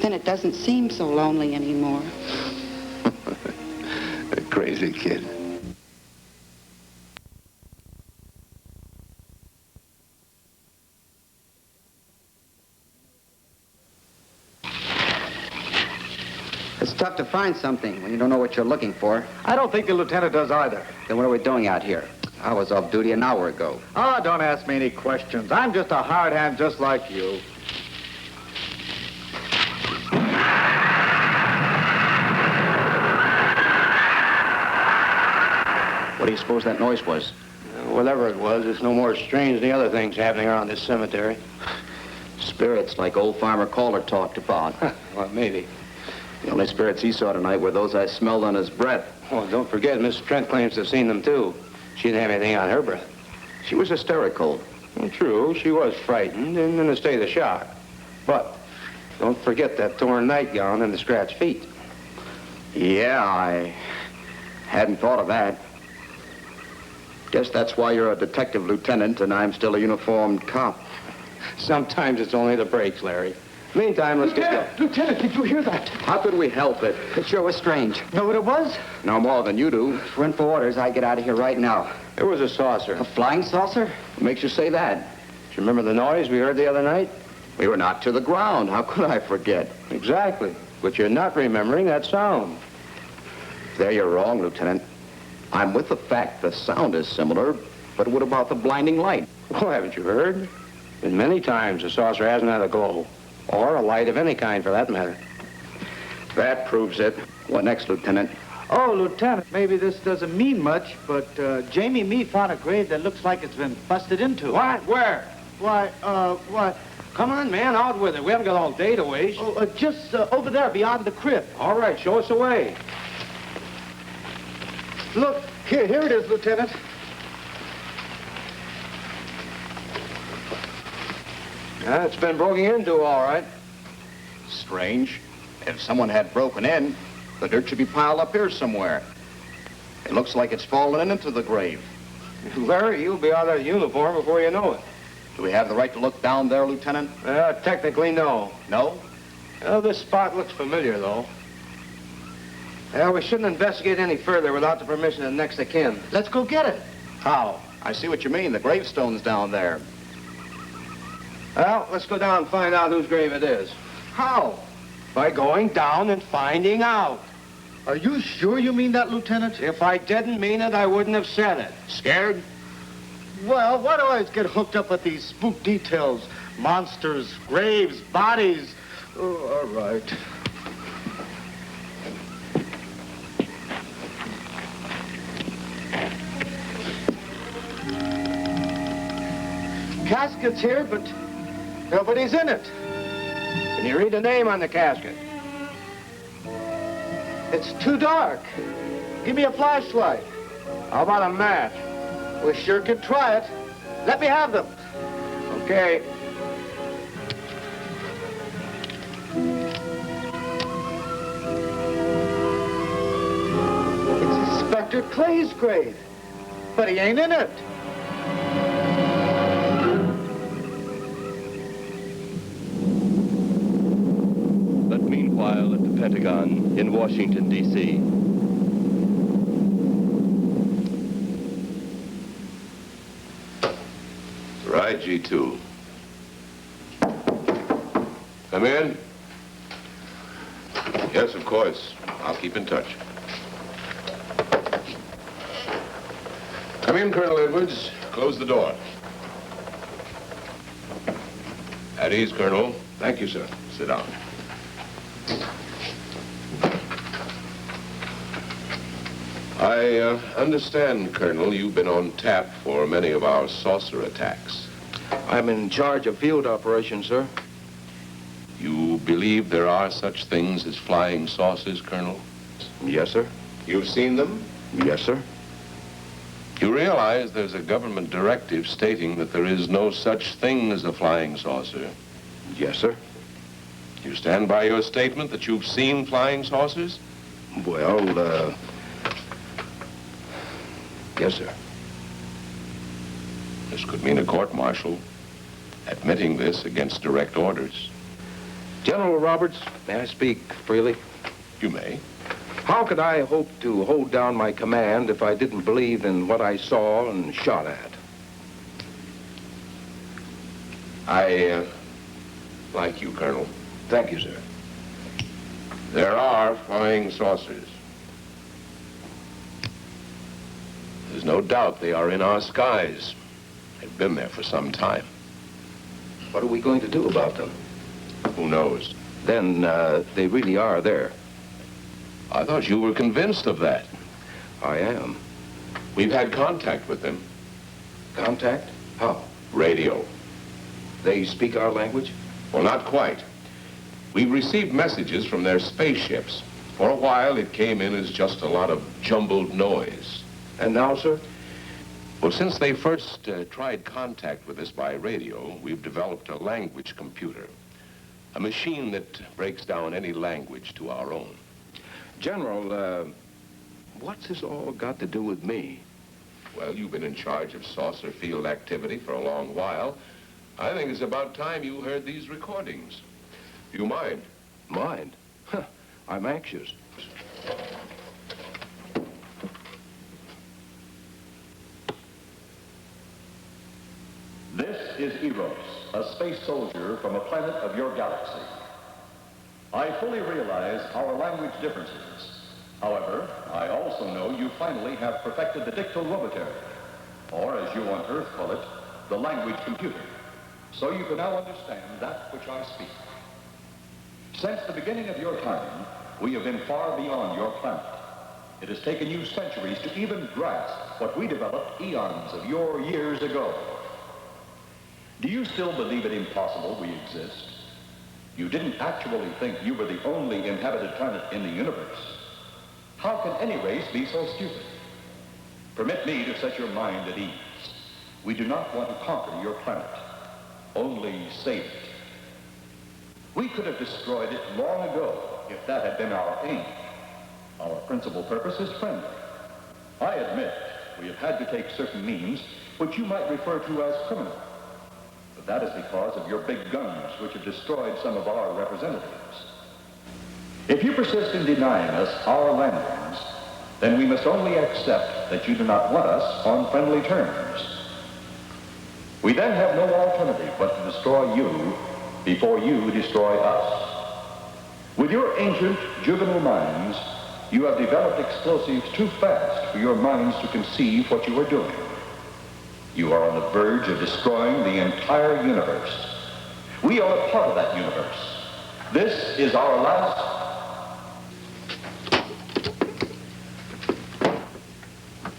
S10: Then it doesn't seem so lonely anymore.
S22: A crazy kid.
S9: It's tough to find something when you don't know what you're looking for.
S7: I don't think the lieutenant does either.
S9: Then what are we doing out here? I was off duty an hour ago.
S7: Oh, don't ask me any questions. I'm just a hard hand just like you.
S9: What do you suppose that noise was?
S7: Whatever it was, it's no more strange than the other things happening around this cemetery.
S9: Spirits like old Farmer Calder talked about.
S7: Well, maybe.
S9: The only spirits he saw tonight were those I smelled on his breath.
S7: Oh, don't forget, Miss Trent claims to have seen them, too. She didn't have anything on her breath.
S9: She was hysterical.
S7: Well, true, she was frightened and in a state of shock. But don't forget that torn nightgown and the scratched feet.
S9: Yeah, I hadn't thought of that. Guess that's why you're a detective lieutenant and I'm still a uniformed cop.
S7: Sometimes it's only the breaks, Larry. Meantime, let's get going. Lieutenant, did you hear that?
S9: How could we help it?
S7: It sure was strange. Know what it was?
S9: No more than you do.
S7: If we're in for orders, I get out of here right now. It was a saucer.
S9: A flying saucer? What makes you say that?
S7: Do you remember the noise we heard the other night?
S9: We were knocked to the ground. How could I forget?
S7: Exactly. But you're not remembering that sound.
S9: There you're wrong, Lieutenant. I'm with the fact the sound is similar, but what about the blinding light?
S7: Well, haven't you heard? Been many times the saucer hasn't had a glow. Or a light of any kind, for that matter.
S9: That proves it. What next, Lieutenant?
S7: Oh, Lieutenant, maybe this doesn't mean much, but Jamie Mee found a grave that looks like it's been busted into. What? Where? Why, what? Come on, man, out with it. We haven't got all day to waste. Oh, just over there, beyond the crypt. All right, show us the way. Look, here it is, Lieutenant. Yeah, it's been broken into, all right.
S9: Strange. If someone had broken in, the dirt should be piled up here somewhere. It looks like it's fallen into the grave.
S7: Larry, you'll be out of uniform before you know it.
S9: Do we have the right to look down there, Lieutenant?
S7: Technically, no.
S9: No?
S7: Well, this spot looks familiar, though. Yeah, we shouldn't investigate any further without the permission of next of kin. Let's go get it.
S9: How? I see what you mean. The gravestone's down there.
S7: Well, let's go down and find out whose grave it is.
S9: How?
S7: By going down and finding out. Are you sure you mean that, Lieutenant? If I didn't mean it, I wouldn't have said it.
S9: Scared?
S7: Well, why do I always get hooked up with these spook details? Monsters, graves, bodies. Oh, all right. Casket's here, but nobody's in it. Can you read the name on the casket? It's too dark. Give me a flashlight. How about a match? We sure could try it. Let me have them.
S9: Okay.
S7: It's Inspector Clay's grave, but he ain't in it.
S22: But meanwhile, at the Pentagon in Washington, D.C.,
S1: Right, G2. Come in. Yes, of course. I'll keep in touch. Come in, Colonel Edwards. Close the door. At ease, Colonel. Thank you, sir. Sit down. I understand, Colonel, you've been on tap for many of our saucer attacks.
S9: I'm in charge of field operations, sir.
S1: You believe there are such things as flying saucers, Colonel?
S9: Yes, sir.
S1: You've seen them?
S9: Yes, sir.
S1: You realize there's a government directive stating that there is no such thing as a flying saucer?
S9: Yes, sir.
S1: You stand by your statement that you've seen flying saucers?
S9: Well, yes, sir.
S1: This could mean a court-martial, admitting this against direct orders.
S9: General Roberts, may I speak freely?
S1: You may.
S9: How could I hope to hold down my command if I didn't believe in what I saw and shot at?
S1: I like you, Colonel.
S9: Thank you, sir.
S1: There are flying saucers. There's no doubt they are in our skies. They've been there for some time.
S9: What are we going to do about them?
S1: Who knows?
S9: Then they really are there.
S1: I thought you were convinced of that.
S9: I am.
S1: We've had contact with them.
S9: Contact? How?
S1: Radio.
S9: They speak our language?
S1: Well, not quite. We've received messages from their spaceships. For a while, it came in as just a lot of jumbled noise.
S9: And now, sir?
S1: Well, since they first tried contact with us by radio, we've developed a language computer. A machine that breaks down any language to our own.
S9: General, what's this all got to do with me?
S1: Well, you've been in charge of saucer field activity for a long while. I think it's about time you heard these recordings. Do you mind?
S9: Mind? Huh, I'm anxious.
S22: This is Eros, a space soldier from a planet of your galaxy. I fully realize our language differences. However, I also know you finally have perfected the dictolobotary, or as you on Earth call it, the language computer. So you can now understand that which I speak. Since the beginning of your time, we have been far beyond your planet. It has taken you centuries to even grasp what we developed eons of your years ago. Do you still believe it impossible we exist? You didn't actually think you were the only inhabited planet in the universe. How can any race be so stupid? Permit me to set your mind at ease. We do not want to conquer your planet, only save it. We could have destroyed it long ago if that had been our aim. Our principal purpose is friendly. I admit we have had to take certain means which you might refer to as criminal. But that is because of your big guns, which have destroyed some of our representatives. If you persist in denying us our landings, then we must only accept that you do not want us on friendly terms. We then have no alternative but to destroy you before you destroy us. With your ancient, juvenile minds, you have developed explosives too fast for your minds to conceive what you are doing. You are on the verge of destroying the entire universe. We are a part of that universe. This is our last...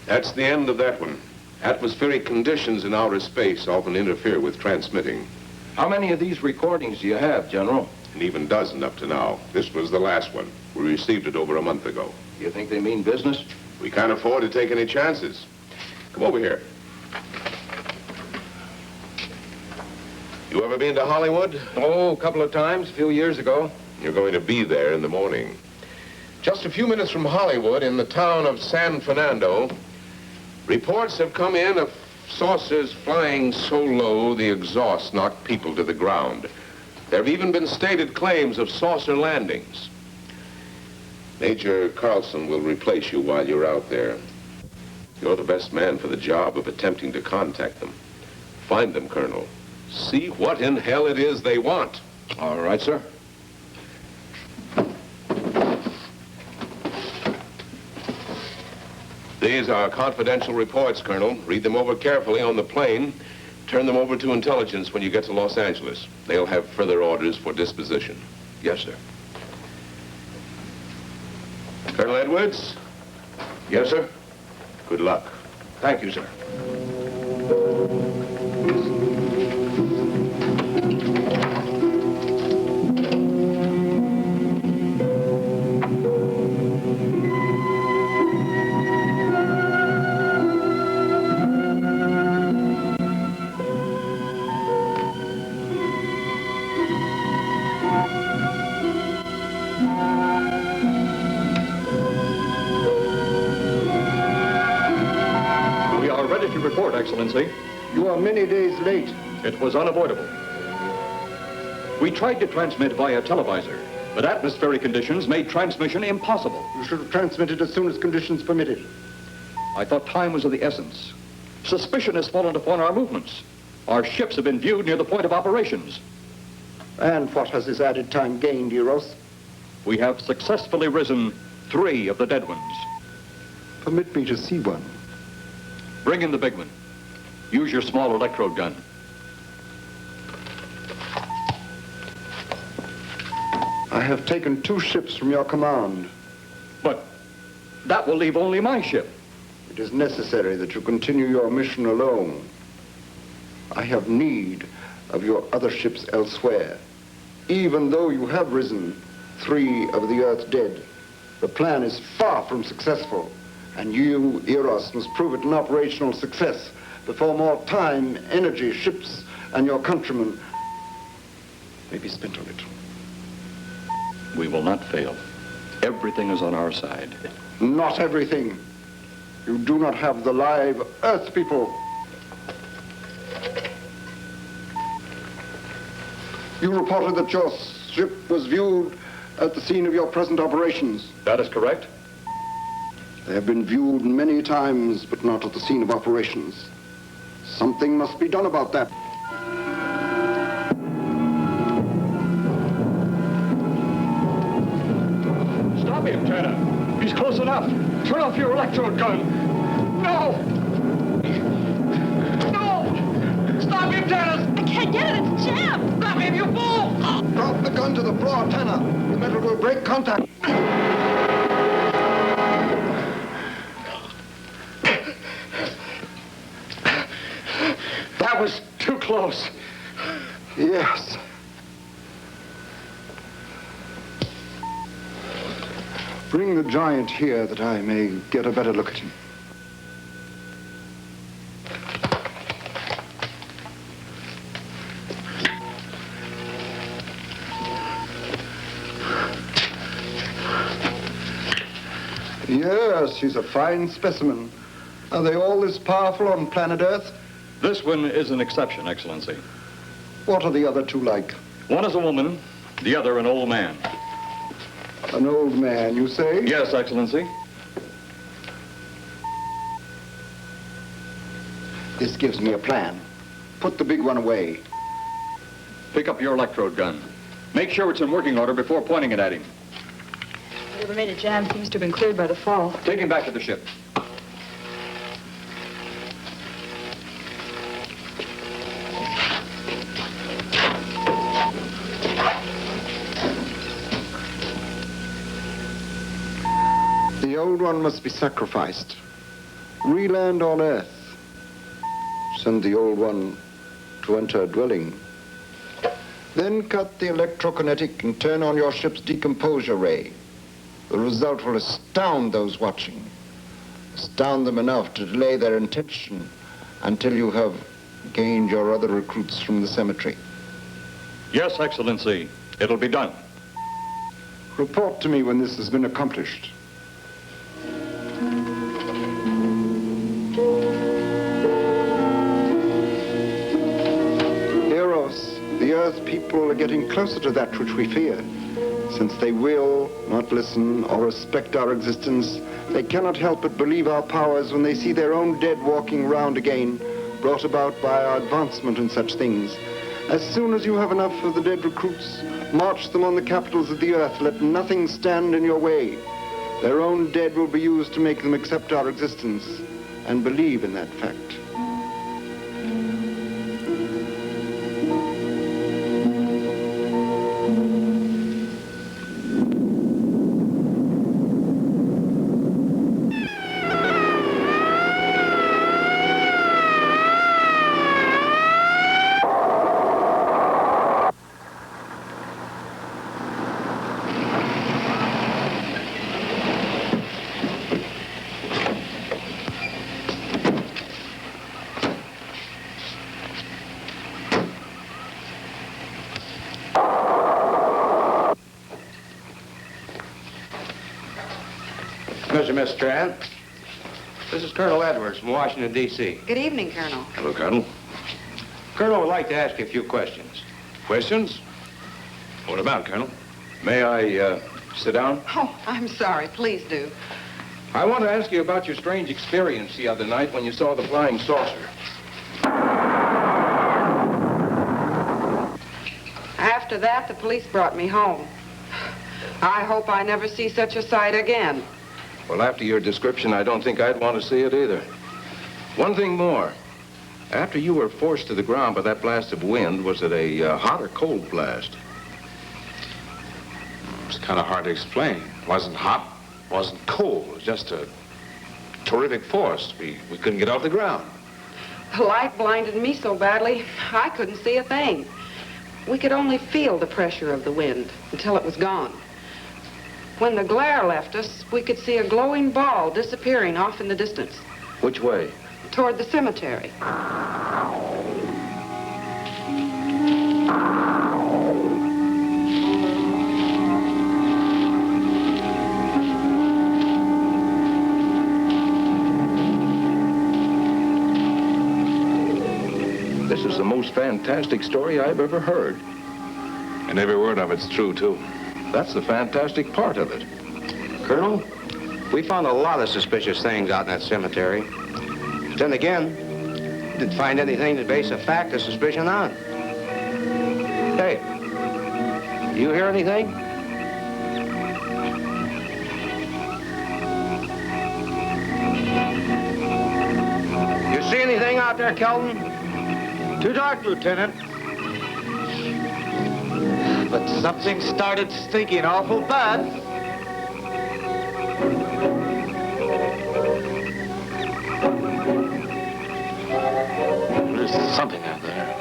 S1: That's the end of that one. Atmospheric conditions in outer space often interfere with transmitting.
S9: How many of these recordings do you have, General?
S1: An even dozen up to now. This was the last one. We received it over a month ago.
S9: You think they mean business?
S1: We can't afford to take any chances. Come over here. You ever been to Hollywood?
S2: Oh, a couple of times, a few years ago.
S1: You're going to be there in the morning. Just a few minutes from Hollywood, in the town of San Fernando, reports have come in of saucers flying so low the exhaust knocked people to the ground. There have even been stated claims of saucer landings. Major Carlson will replace you while you're out there. You're the best man for the job of attempting to contact them. Find them, Colonel. See what in hell it is they want.
S2: All right, sir.
S1: These are confidential reports, Colonel. Read them over carefully on the plane. Turn them over to intelligence when you get to Los Angeles. They'll have further orders for disposition.
S2: Yes, sir.
S1: Colonel Edwards?
S2: Yes, sir.
S1: Good luck.
S2: Thank you, sir.
S5: Report, Excellency.
S11: You are many days late.
S5: It was unavoidable. We tried to transmit via televisor, but atmospheric conditions made transmission impossible.
S11: You should have transmitted as soon as conditions permitted.
S5: I thought time was of the essence. Suspicion has fallen upon our movements. Our ships have been viewed near the point of operations.
S11: And what has this added time gained, Eros?
S5: We have successfully risen 3 of the dead ones.
S11: Permit me to see one.
S5: Bring in the big one. Use your small electrode gun.
S11: I have taken 2 ships from your command.
S5: But that will leave only my ship.
S11: It is necessary that you continue your mission alone. I have need of your other ships elsewhere. Even though you have risen 3 of the Earth's dead, the plan is far from successful. And you, Eros, must prove it an operational success before more time, energy, ships, and your countrymen may be spent on it.
S5: We will not fail. Everything is on our side.
S11: Not everything. You do not have the live Earth people. You reported that your ship was viewed at the scene of your present operations.
S5: That is correct.
S11: They have been viewed many times, but not at the scene of operations. Something must be done about that.
S5: Stop him, Turner. He's close enough. Turn off your electrode gun. No! No! Stop him, Turner!
S3: I can't get it. It's jammed.
S5: Stop him, you fool!
S11: Drop the gun to the floor, Tanner. The metal will break contact.
S5: That was too close.
S11: Yes. Bring the giant here that I may get a better look at him. Yes, he's a fine specimen. Are they all this powerful on planet Earth?
S5: This one is an exception, Excellency.
S11: What are the other 2 like?
S5: One is a woman, the other an old man.
S11: An old man, you say?
S5: Yes, Excellency.
S11: This gives me a plan. Put the big one away.
S5: Pick up your electrode gun. Make sure it's in working order before pointing it at him.
S13: Whatever made it jam seems to have been cleared by the fall.
S5: Take him back to the ship.
S11: The old one must be sacrificed. Re-land on Earth. Send the old one to enter a dwelling. Then cut the electrokinetic and turn on your ship's decomposure ray. The result will astound those watching. Astound them enough to delay their intention until you have gained your other recruits from the cemetery.
S5: Yes, Excellency. It'll be done.
S11: Report to me when this has been accomplished. Eros, the Earth people are getting closer to that which we fear. Since they will not listen or respect our existence, they cannot help but believe our powers when they see their own dead walking round again, brought about by our advancement in such things. As soon as you have enough of the dead recruits, march them on the capitals of the earth. Let nothing stand in your way. Their own dead will be used to make them accept our existence and believe in that fact.
S7: Miss Strand. This is Colonel Edwards from Washington, D.C.
S10: Good evening, Colonel.
S5: Hello, Colonel.
S7: Colonel, would like to ask you a few questions.
S5: Questions? What about, Colonel? May I sit down?
S10: Oh, I'm sorry. Please do.
S1: I want to ask you about your strange experience the other night when you saw the flying saucer.
S10: After that, the police brought me home. I hope I never see such a sight again.
S1: Well, after your description, I don't think I'd want to see it either. One thing more. After you were forced to the ground by that blast of wind, was it a hot or cold blast?
S6: It's kind of hard to explain. It wasn't hot, wasn't cold. It was just a terrific force. We couldn't get off the ground.
S10: The light blinded me so badly, I couldn't see a thing. We could only feel the pressure of the wind until it was gone. When the glare left us, we could see a glowing ball disappearing off in the distance.
S1: Which way?
S10: Toward the cemetery.
S1: This is the most fantastic story I've ever heard.
S6: And every word of it's true, too.
S1: That's the fantastic part of it.
S7: Colonel, we found a lot of suspicious things out in that cemetery. Then again, didn't find anything to base a fact or suspicion on. Hey, you hear anything? You see anything out there, Kelton?
S8: Too dark, Lieutenant. But something started stinking awful bad.
S6: There's something out there.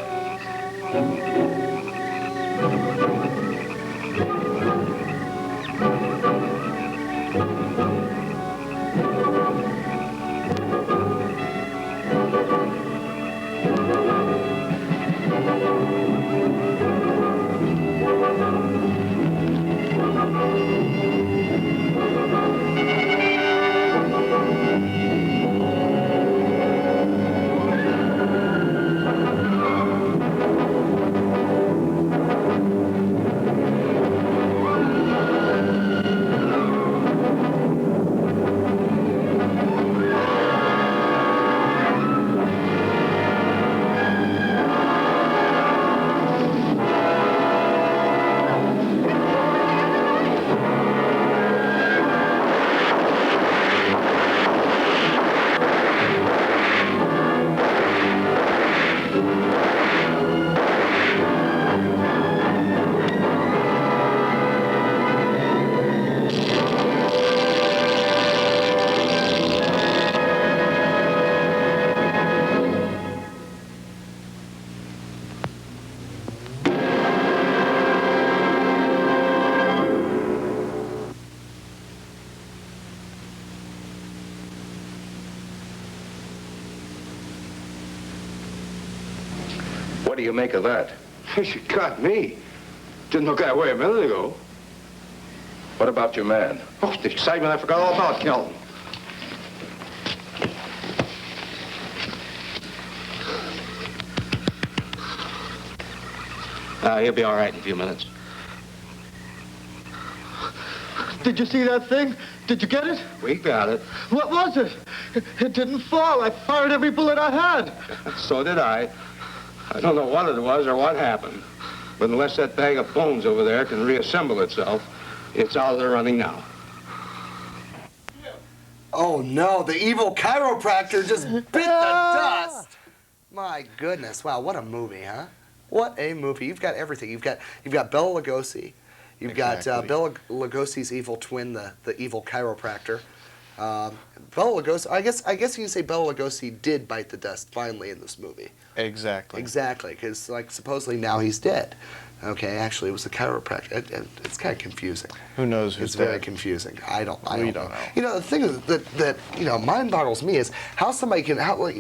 S2: What do you make of that?
S7: She got me. Didn't look that way a minute ago.
S2: What about your man?
S7: Oh, the excitement, I forgot all about Kelton. He'll be all right in a few minutes.
S8: Did you see that thing? Did you get it?
S7: We got it.
S8: What was it? It didn't fall. I fired every bullet I had.
S7: So did I. I don't know what it was or what happened. But unless that bag of bones over there can reassemble itself, it's out of the running now.
S12: Oh no, the evil chiropractor just bit the dust. My goodness, wow, what a movie, huh? What a movie. You've got everything. You've got Bela Lugosi. You've got Bela Lugosi's evil twin, the evil chiropractor. Bela Lugosi, I guess you can say Bela Lugosi did bite the dust finally in this movie.
S14: Exactly.
S12: Exactly, because like supposedly now he's dead. Okay, actually it was the chiropractor. It's kind of confusing.
S14: Who knows who's
S12: It's very
S14: dead?
S12: confusing. I don't know.
S14: know.
S12: You know, the thing that mind boggles me is how somebody can.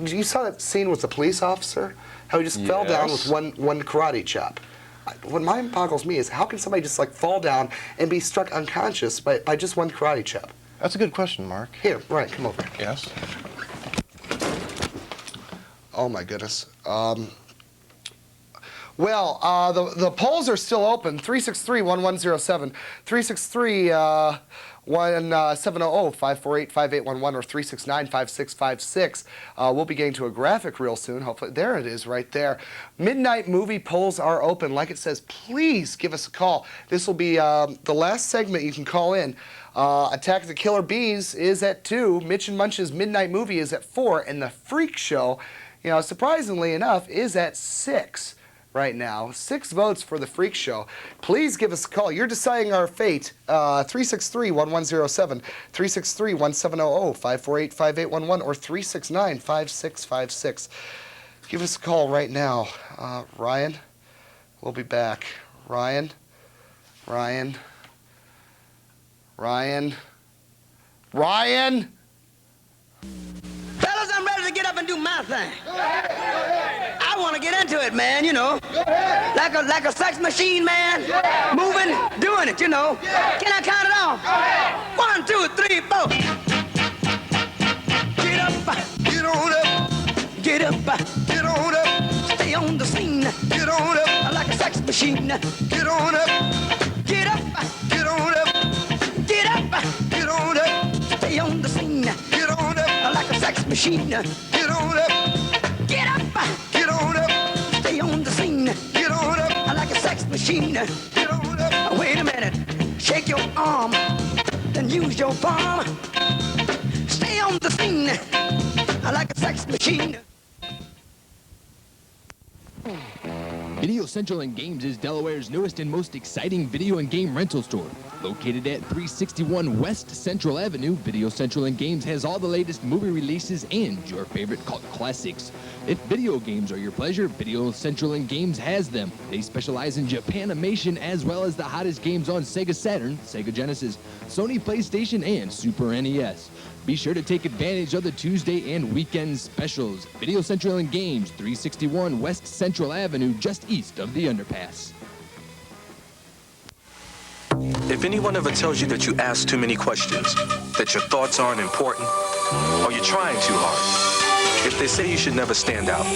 S12: You saw that scene with the police officer? How he just fell down with one karate chop. What mind boggles me is how can somebody just like fall down and be struck unconscious by just one karate chop?
S14: That's a good question, Mark.
S12: Here, Ryan, come over.
S14: Yes?
S12: Oh my goodness. Well, the polls are still open. 363-1107, 363-1700-548-5811, or 369-5656. We'll be getting to a graphic real soon. Hopefully, there it is, right there. Midnight movie polls are open. Like it says, please give us a call. This will be the last segment you can call in. Attack of the Killer Bees is at 2. Mitch and Munch's Midnight Movie is at 4, and the Freak Show, surprisingly enough, is at 6. Right now. 6 votes for the Freak Show. Please give us a call. You're deciding our fate. 363-1107, 363-1700, 548-5811, or 369-5656. Give us a call right now. Ryan, we'll be back. Ryan. Fellas,
S16: I'm ready to get up and do my thing. I want to get into it, man, like a sex machine, man. Moving, doing it, Can I count it off? 1, 2, 3, 4. Get up, get on up, get up, get on up. Stay on the scene, get on up, like a sex machine. Get on up, get up, get on up, get up, get on up. Stay on the scene, get on up, like a sex machine. Get on up, get up, get on up. Stay on the scene, get on up, like a sex machine. Get on up. Wait a minute, shake your arm, then use your palm. Stay on the scene, like a sex machine.
S17: Video Central and Games is Delaware's newest and most exciting video and game rental store. Located at 361 West Central Avenue, Video Central and Games has all the latest movie releases and your favorite cult classics. If video games are your pleasure, Video Central and Games has them. They specialize in Japanimation as well as the hottest games on Sega Saturn, Sega Genesis, Sony PlayStation, and Super NES. Be sure to take advantage of the Tuesday and weekend specials. Video Central and Games, 361 West Central Avenue, just east of the underpass.
S18: If anyone ever tells you that you ask too many questions, that your thoughts aren't important, or you're trying too hard, if they say you should never stand out,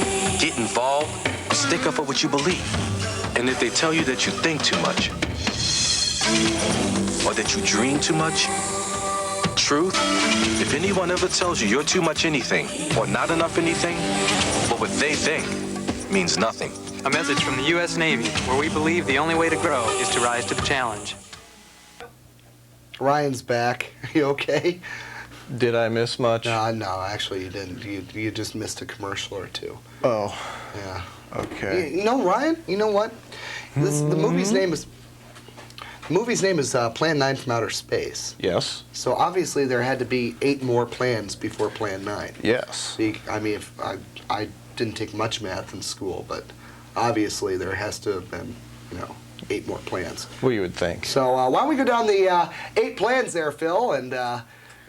S18: get involved, stick up for what you believe, and if they tell you that you think too much, or that you dream too much, truth, if anyone ever tells you you're too much anything, or not enough anything, well, what they think means nothing.
S19: A message from the U.S. Navy, where we believe the only way to grow is to rise to the challenge.
S12: Ryan's back. You okay?
S14: Did I miss much?
S12: No, actually you didn't. You just missed a commercial or two.
S14: Oh.
S12: Yeah.
S14: Okay.
S12: Ryan, you know what? The movie's name is Plan 9 from Outer Space.
S14: Yes.
S12: So obviously there had to be 8 more plans before Plan 9.
S14: Yes.
S12: I mean, I didn't take much math in school, but obviously there has to have been, 8 more plans.
S14: Well, you would think.
S12: So why don't we go down the 8 plans there, Phil, and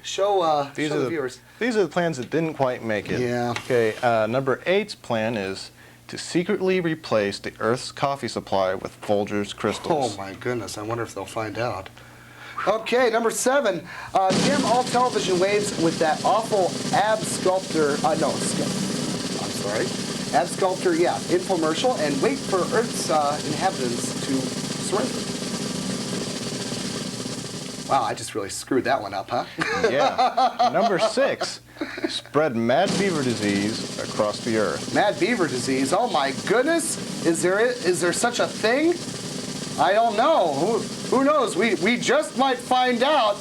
S12: show the viewers.
S14: These are the plans that didn't quite make it.
S12: Yeah.
S14: Okay, number 8's plan is to secretly replace the Earth's coffee supply with Folgers crystals.
S12: Oh my goodness, I wonder if they'll find out. Okay, number 7. Dim all television waves with that awful ab sculptor, ab sculptor, yeah, infomercial, and wait for Earth's inhabitants to surrender. Wow, I just really screwed that one up, huh?
S14: Yeah. Number 6. Spread mad beaver disease across the Earth.
S12: Mad beaver disease, oh my goodness. Is there such a thing? I don't know. Who knows? We just might find out.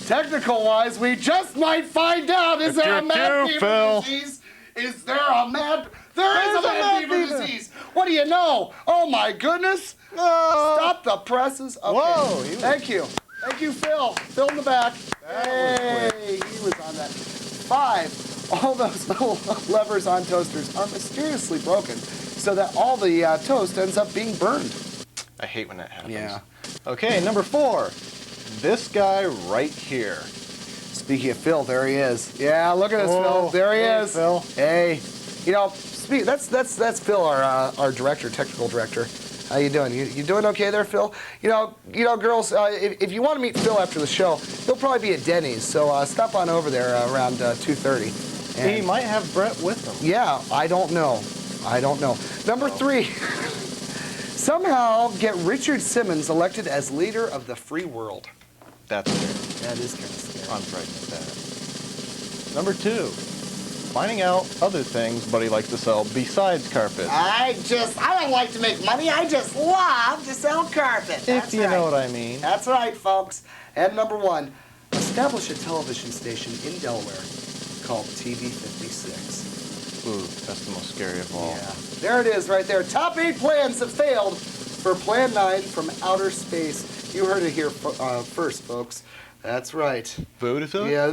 S12: Technical-wise, we just might find out. Is there a mad beaver disease? Is there a mad... There is a mad beaver disease. What do you know? Oh my goodness. Stop the presses. Okay.
S14: Whoa.
S12: Thank you. Thank you, Phil. Phil in the back. Hey, he was on that. 5. All those little levers on toasters are mysteriously broken so that all the toast ends up being burned.
S14: I hate when that happens.
S12: Yeah.
S14: Okay, number 4. This guy right here.
S12: Speaking of Phil, there he is. Yeah, look at this, Phil. There he is.
S14: Phil.
S12: Hey, you know, that's Phil, our director, technical director. How you doing? You doing okay there, Phil? You know, girls, if you want to meet Phil after the show, he'll probably be at Denny's. So stop on over there around 2:30.
S14: He might have Brett with him.
S12: Yeah, I don't know. Number 3. Somehow get Richard Simmons elected as leader of the free world.
S14: That's scary.
S12: That is kind of scary.
S14: I'm frightened at that. Number 2. Finding out other things Buddy likes to sell besides carpet.
S12: I don't like to make money. I just love to sell carpet.
S14: If you know what I mean.
S12: That's right, folks. And number 1, establish a television station in Delaware called TV 56.
S14: Ooh, that's the most scary of all.
S12: Yeah. There it is right there. Top 8 plans that failed for Plan 9 from outer space. You heard it here first, folks. That's right. Yeah.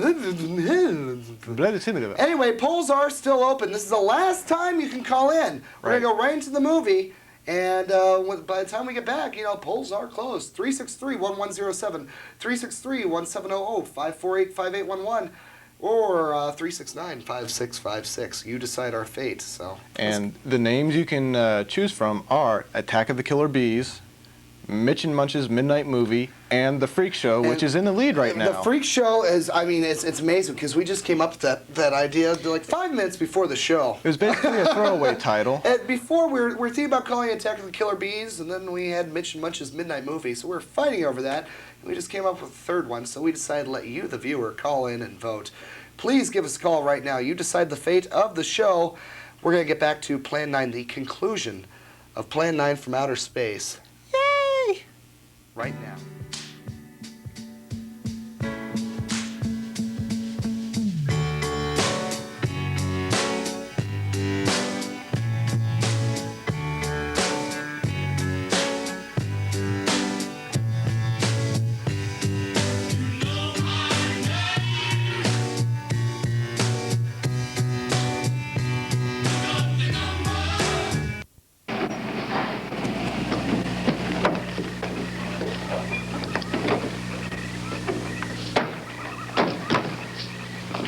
S12: Anyway, polls are still open. This is the last time you can call in. We're going to go right into the movie. And by the time we get back, polls are closed. 363-1107, 363-1700, 548-5811, or 369-5656. You decide our fate. So.
S14: And the names you can choose from are Attack of the Killer Bees, Mitch and Munch's Midnight Movie, and The Freak Show, which is in the lead right now.
S12: The Freak Show is, it's amazing because we just came up with that idea like 5 minutes before the show.
S14: It was basically a throwaway title.
S12: Before we were thinking about calling it Attack of the Killer Bees, and then we had Mitch and Munch's Midnight Movie, so we were fighting over that. We just came up with a third one, so we decided to let you, the viewer, call in and vote. Please give us a call right now. You decide the fate of the show. We're going to get back to Plan 9, the conclusion of Plan 9 from outer space. Yay! Right now.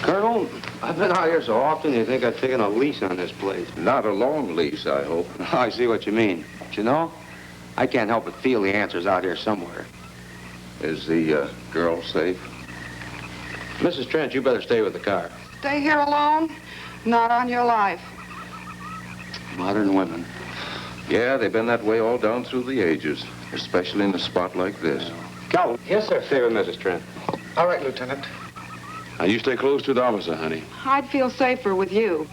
S7: Colonel, I've been out here so often, you think I've taken a lease on this place.
S2: Not a long lease, I hope.
S7: I see what you mean. But you know, I can't help but feel the answer's out here somewhere.
S2: Is the girl safe?
S7: Mrs. Trent, you better stay with the car.
S10: Stay here alone? Not on your life.
S7: Modern women.
S2: Yeah, they've been that way all down through the ages, especially in a spot like this.
S7: Calvin. Yes, sir. Stay with Mrs. Trent.
S6: All right, Lieutenant.
S2: Now, you stay close to the officer, honey.
S10: I'd feel safer with you.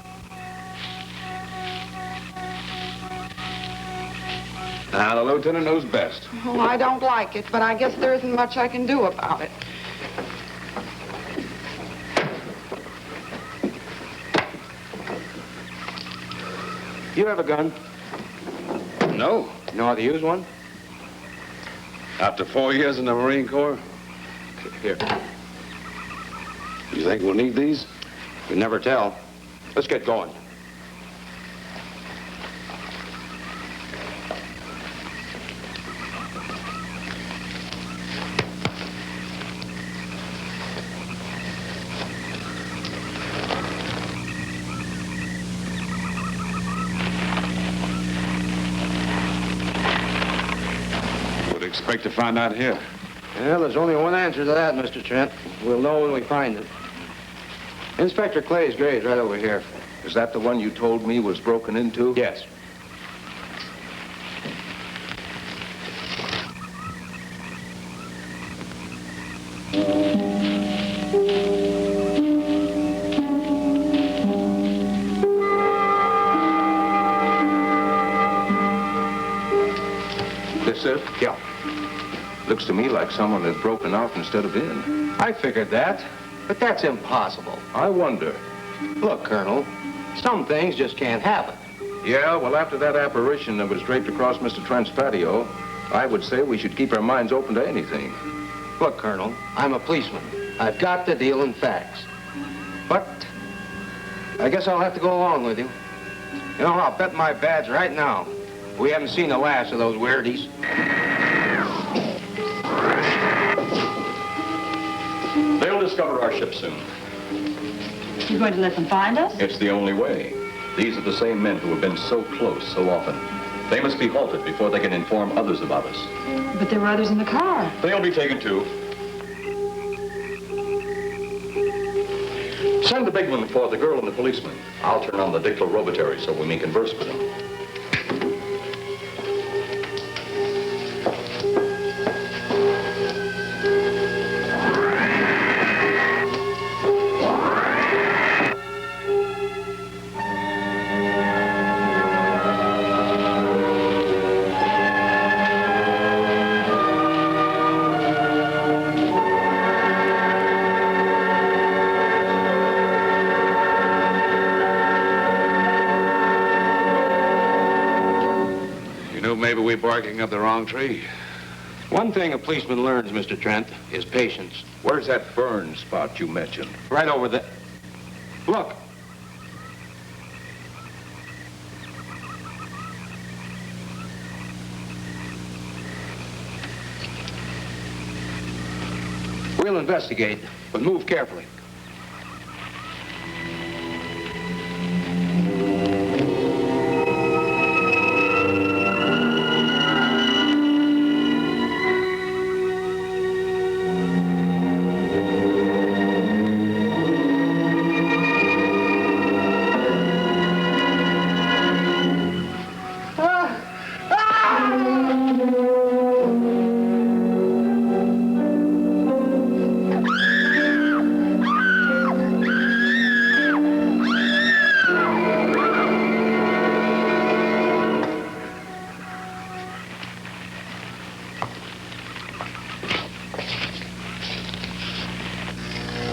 S2: Now, the lieutenant knows best.
S10: Oh, I don't like it, but I guess there isn't much I can do about it.
S7: You have a gun?
S2: No.
S7: You know how to use one?
S2: After 4 years in the Marine Corps?
S7: Here.
S2: You think we'll need these?
S7: You never tell. Let's get going.
S6: expect to find out here?
S7: Well, there's only one answer to that, Mr. Trent. We'll know when we find it. Inspector Clay's grave's right over here.
S2: Is that the one you told me was broken into?
S7: Yes.
S2: This it?
S7: Yeah.
S2: Looks to me like someone had broken out instead of in.
S7: I figured that, but that's impossible.
S2: I wonder.
S7: Look, Colonel, some things just can't happen.
S2: Yeah, well, after that apparition that was draped across Mr. Trent's patio, I would say we should keep our minds open to anything.
S7: Look, Colonel, I'm a policeman. I've got to deal in facts. But I guess I'll have to go along with you. You know, I'll bet my badge right now we haven't seen the last of those weirdies.
S22: They'll discover our ship soon.
S13: You're going to let them find us?
S22: It's the only way. These are the same men who have been so close so often. They must be halted before they can inform others about us.
S13: But there were others in the car.
S22: They'll be taken too. Send the big one for the girl and the policeman. I'll turn on the dictorobatary so we may converse with them.
S1: Maybe we're barking up the wrong tree.
S7: One thing a policeman learns, Mr. Trent, is patience.
S2: Where's that burn spot you mentioned?
S7: Right over there. Look. We'll investigate, but move carefully.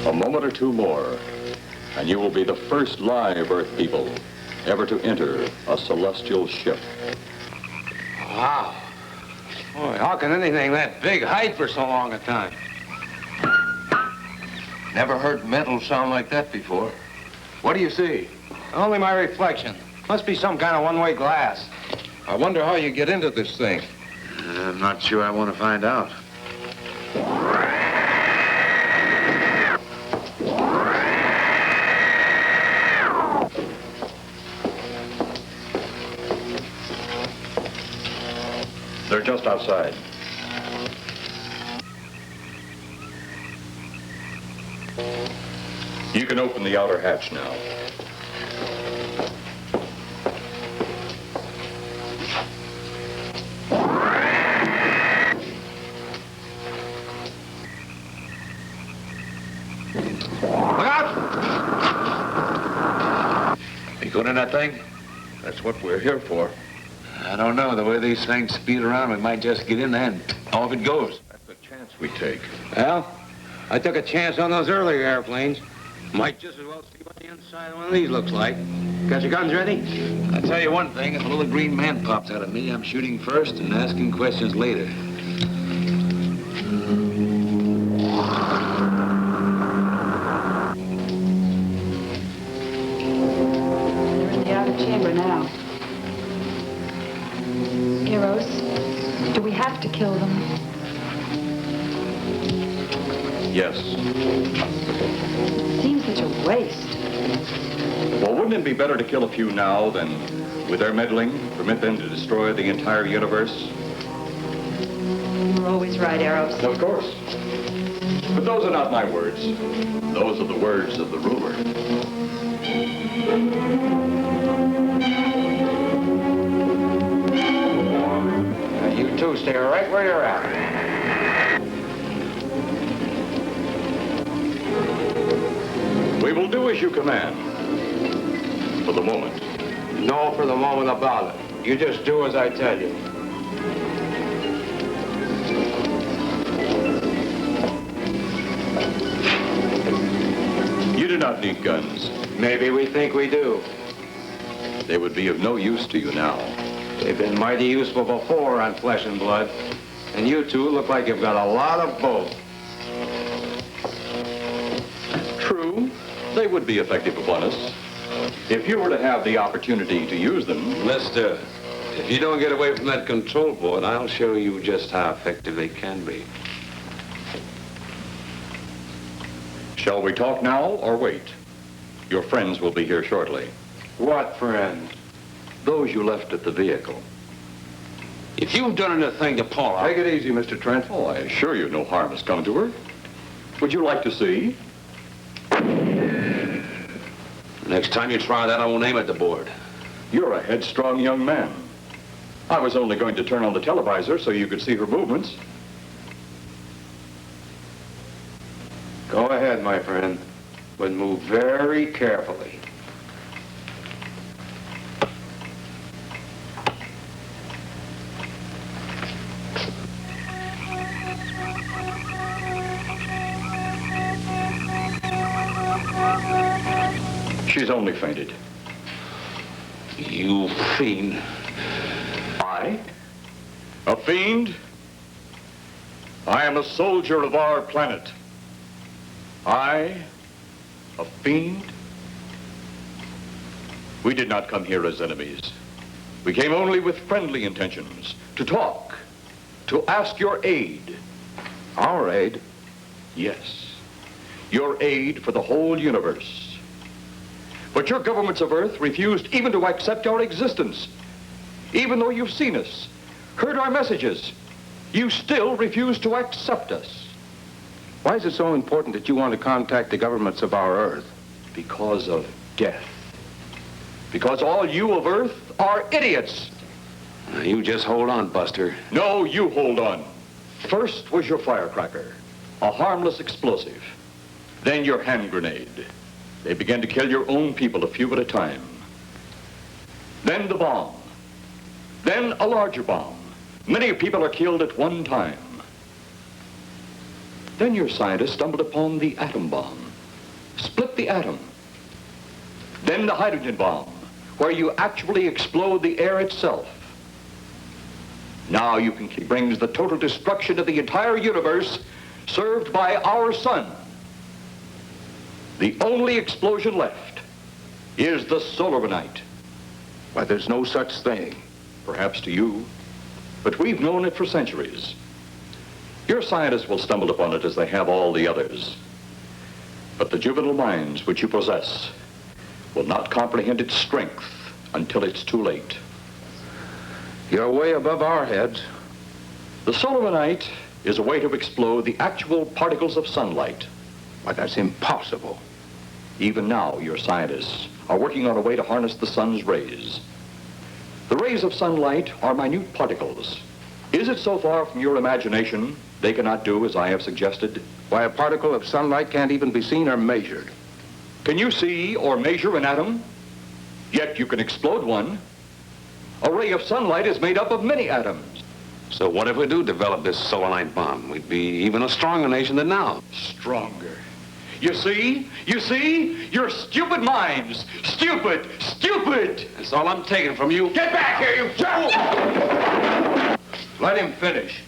S7: A moment or two more, and you will be the first live Earth people ever to enter a celestial ship. Wow. Boy, how can anything that big hide for so long a time?
S2: Never heard metal sound like that before. What do you see?
S7: Only my reflection. Must be some kind of one-way glass.
S2: I wonder how you get into this thing.
S1: I'm not sure I want to find out.
S22: They're just outside. You can open the outer hatch now.
S1: Look out! You going in that thing?
S2: That's what we're here for.
S1: I don't know. The way these things speed around, we might just get in there and off it goes.
S2: That's the chance we take.
S7: Well, I took a chance on those earlier airplanes. Might just as well see what the inside of one of these looks like. Got your guns ready?
S1: I'll tell you one thing. If a little green man pops out of me, I'm shooting first and asking questions later.
S13: They're in the outer chamber now. Heroes, do we have to kill them?
S22: Yes.
S13: Seems such a waste.
S22: Well, wouldn't it be better to kill a few now than, with their meddling, permit them to destroy the entire universe?
S10: You're always right, Arrows.
S5: Of course. But those are not my words. Those are the words of the ruler.
S7: You two stay right where you're at.
S5: We will do as you command. For the moment.
S7: No, for the moment about it. You just do as I tell you.
S5: You do not need guns.
S7: Maybe we think we do.
S5: They would be of no use to you now.
S7: They've been mighty useful before on flesh and blood. And you two look like you've got a lot of both.
S5: True, they would be effective upon us. If you were to have the opportunity to use them...
S6: Mister, if you don't get away from that control board, I'll show you just how effective they can be.
S5: Shall we talk now or wait? Your friends will be here shortly.
S7: What friends?
S5: Those you left at the vehicle.
S6: If you've done anything to Paula...
S5: Take it easy, Mr. Trent. Oh, I assure you no harm has come to her. Would you like to see?
S6: Next time you try that, I won't aim at the board.
S5: You're a headstrong young man. I was only going to turn on the televisor so you could see her movements.
S7: Go ahead, my friend, but move very carefully.
S5: She's only fainted.
S6: You fiend.
S5: I? A fiend? I am a soldier of our planet. I? A fiend? We did not come here as enemies. We came only with friendly intentions, to talk, to ask your aid.
S7: Our aid?
S5: Yes, your aid for the whole universe. But your governments of Earth refused even to accept our existence. Even though you've seen us, heard our messages, you still refuse to accept us.
S7: Why is it so important that you want to contact the governments of our Earth?
S5: Because of death. Because all you of Earth are idiots.
S6: Now, you just hold on, Buster.
S5: No, you hold on. First was your firecracker, a harmless explosive. Then your hand grenade. They began to kill your own people a few at a time. Then the bomb. Then a larger bomb. Many people are killed at one time. Then your scientists stumbled upon the atom bomb. Split the atom. Then the hydrogen bomb, where you actually explode the air itself. Now you can bring the total destruction of the entire universe served by our sun. The only explosion left is the solar night.
S7: Why, there's no such thing.
S5: Perhaps to you, but we've known it for centuries. Your scientists will stumble upon it as they have all the others. But the juvenile minds which you possess will not comprehend its strength until it's too late.
S7: You're way above our heads.
S5: The solar night is a way to explode the actual particles of sunlight.
S7: Why, that's impossible.
S5: Even now, your scientists are working on a way to harness the sun's rays. The rays of sunlight are minute particles. Is it so far from your imagination they cannot do as I have suggested?
S7: Why, a particle of sunlight can't even be seen or measured.
S5: Can you see or measure an atom? Yet you can explode one. A ray of sunlight is made up of many atoms.
S6: So what if we do develop this solar night bomb? We'd be even a stronger nation than now.
S5: Stronger. You see? You see? Your stupid minds. Stupid! Stupid!
S6: That's all I'm taking from you.
S7: Get back here, you fool! Let him finish.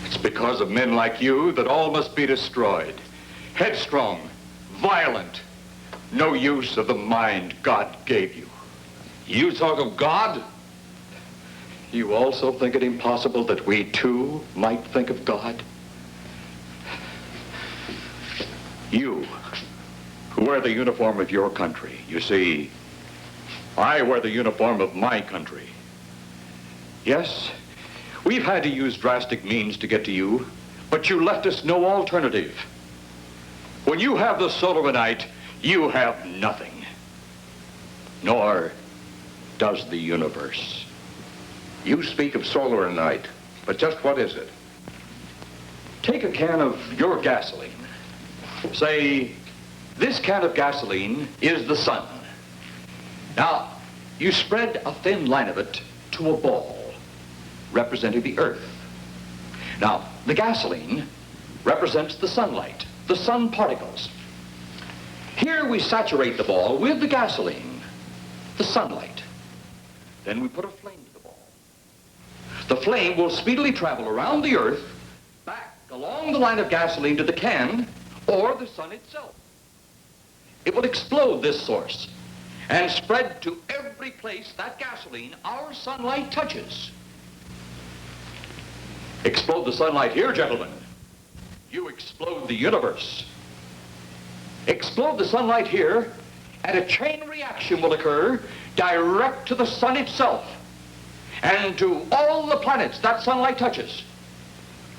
S5: It's because of men like you that all must be destroyed. Headstrong, violent, no use of the mind God gave you.
S6: You talk of God?
S5: You also think it impossible that we too might think of God? You, who wear the uniform of your country, you see, I wear the uniform of my country. Yes, we've had to use drastic means to get to you, but you left us no alternative. When you have the Solarite, you have nothing. Nor does the universe.
S1: You speak of solar and night, but just what is it?
S5: Take a can of your gasoline. Say, this can of gasoline is the sun. Now, you spread a thin line of it to a ball, representing the earth. Now, the gasoline represents the sunlight, the sun particles. Here we saturate the ball with the gasoline, the sunlight. Then we put a flame to the ball. The flame will speedily travel around the earth, back along the line of gasoline to the can, or the sun itself. It will explode this source and spread to every place that gasoline, our sunlight, touches. Explode the sunlight here, gentlemen. You explode the universe. Explode the sunlight here, and a chain reaction will occur direct to the sun itself and to all the planets that sunlight touches,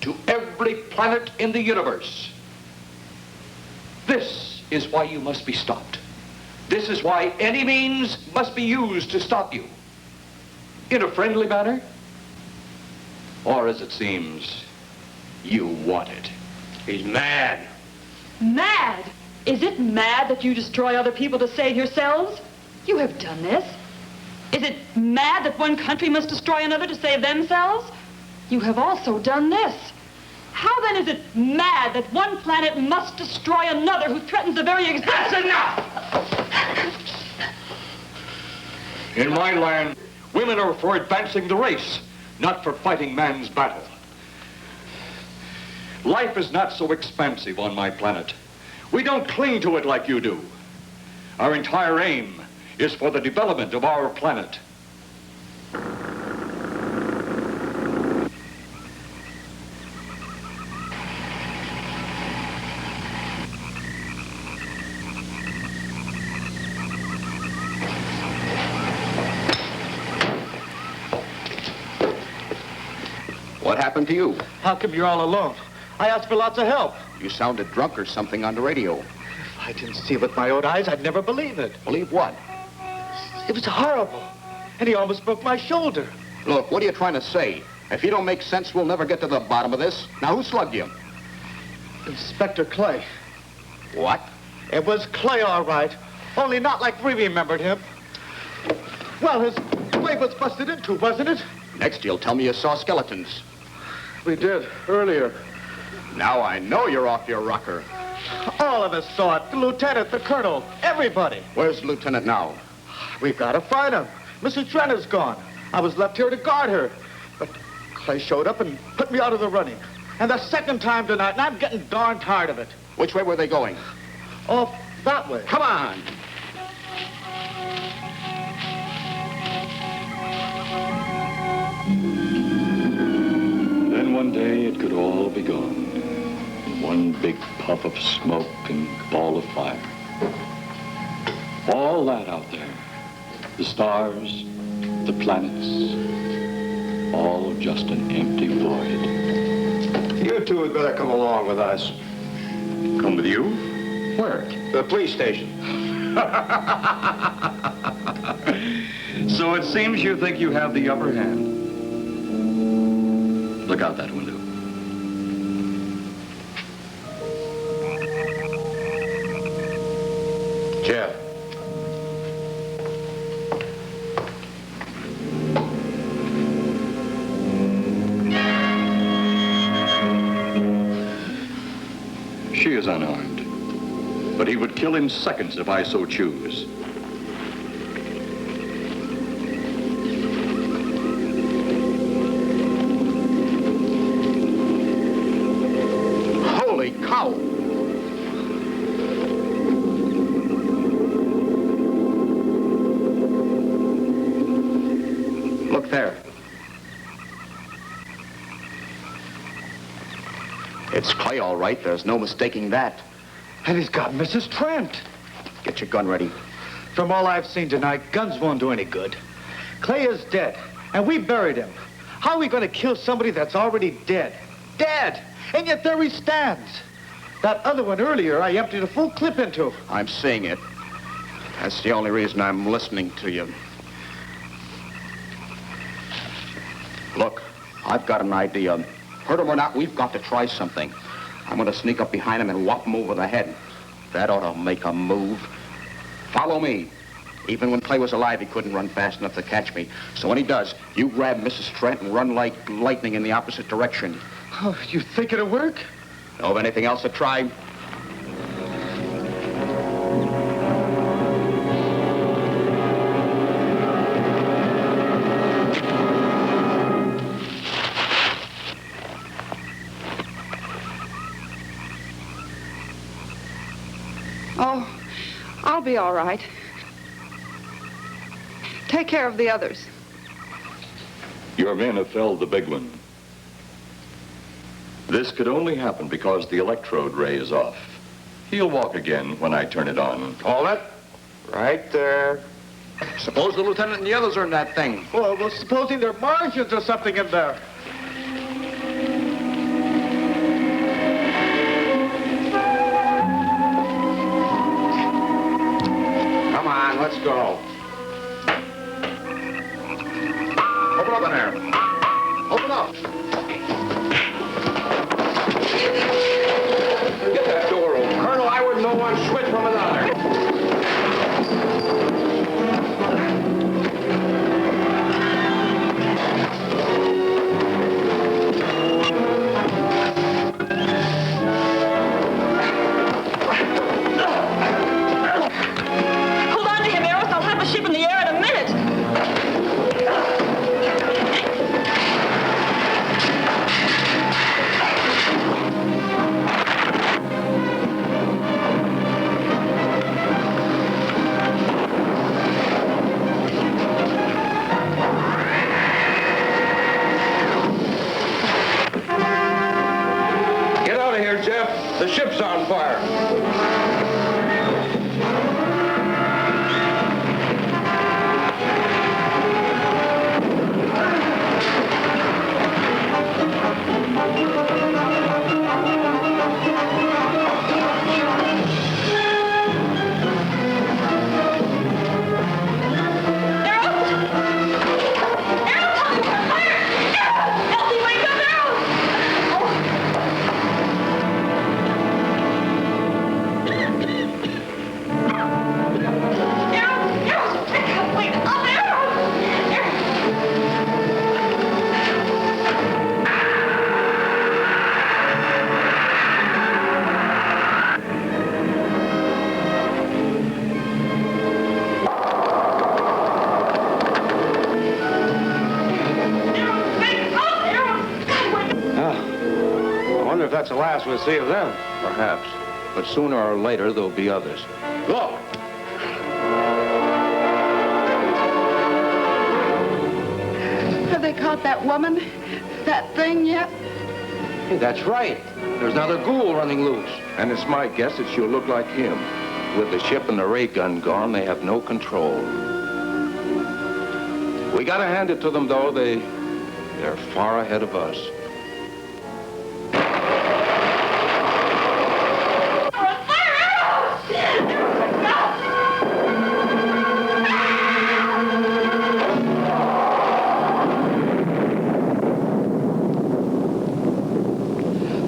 S5: to every planet in the universe. This is why you must be stopped. This is why any means must be used to stop you. In a friendly manner, or as it seems, you want it.
S1: He's mad.
S13: Mad? Is it mad that you destroy other people to save yourselves? You have done this. Is it mad that one country must destroy another to save themselves? You have also done this. How then is it mad that one planet must destroy another who threatens the very existence?
S5: That's enough! In my land, women are for advancing the race, not for fighting man's battle. Life is not so expansive on my planet. We don't cling to it like you do. Our entire aim is for the development of our planet.
S9: What happened to you?
S7: How come you're all alone? I asked for lots of help.
S9: You sounded drunk or something on the radio.
S7: If I didn't see it with my own eyes, I'd never believe it.
S9: Believe what?
S7: It was horrible. And he almost broke my shoulder.
S9: Look, what are you trying to say? If you don't make sense, we'll never get to the bottom of this. Now, who slugged you?
S7: Inspector Clay.
S9: What?
S7: It was Clay, all right. Only not like we remembered him. Well, his way was busted into, wasn't it?
S9: Next, you'll tell me you saw skeletons.
S7: We did, earlier.
S9: Now I know you're off your rocker.
S7: All of us saw it. The lieutenant, the colonel, everybody.
S9: Where's the lieutenant now?
S7: We've got to find him. Mrs. Trent is gone. I was left here to guard her. But Clay showed up and put me out of the running. And the second time tonight, and I'm getting darn tired of it.
S9: Which way were they going?
S7: Off that way.
S9: Come on.
S5: Then one day it could all be gone. One big puff of smoke and ball of fire. All that out there, the stars, the planets, all just an empty void.
S6: You two had better come along with us.
S5: Come with you? Where?
S6: The police station.
S5: So it seems you think you have the upper hand. Look out that window.
S1: Jeff.
S5: She is unarmed, but he would kill in seconds if I so choose.
S9: Holy cow! Look there. It's Clay, all right. There's no mistaking that.
S7: And he's got Mrs. Trent.
S9: Get your gun ready.
S7: From all I've seen tonight, guns won't do any good. Clay is dead, and we buried him. How are we going to kill somebody that's already dead? Dead! And yet there he stands. That other one earlier, I emptied a full clip into.
S9: I'm seeing it. That's the only reason I'm listening to you. Look, I've got an idea. Hurt him or not, we've got to try something. I'm going to sneak up behind him and whop him over the head. That ought to make a move. Follow me. Even when Clay was alive, he couldn't run fast enough to catch me. So when he does, you grab Mrs. Trent and run like lightning in the opposite direction.
S7: Oh, you think it'll work?
S9: Know of anything else to try?
S10: Oh, I'll be all right. Take care of the others.
S22: Your men have felled the big one. This could only happen because the electrode ray is off. He'll walk again when I turn it on.
S9: Hold it. Right there. Suppose the lieutenant and the others are in that thing.
S7: Well, supposing there are Martians or something in there.
S9: Come on, let's go. Open up in there. Open up.
S1: Get that door open. Colonel, I wouldn't know one switch from another.
S13: Hold on to him, Eros. I'll have the ship in the air in a minute.
S1: Get out of here, Jeff. The ship's on fire.
S13: Elsie, wake up, Eros!
S7: I wonder if that's the last we'll see of them.
S2: Perhaps. But sooner or later, there'll be others.
S7: Look!
S10: Have they caught that woman? That thing yet?
S2: Hey, that's right. There's another ghoul running loose. And it's my guess that she'll look like him. With the ship and the ray gun gone, they have no control. We gotta hand it to them, though. They're far ahead of us.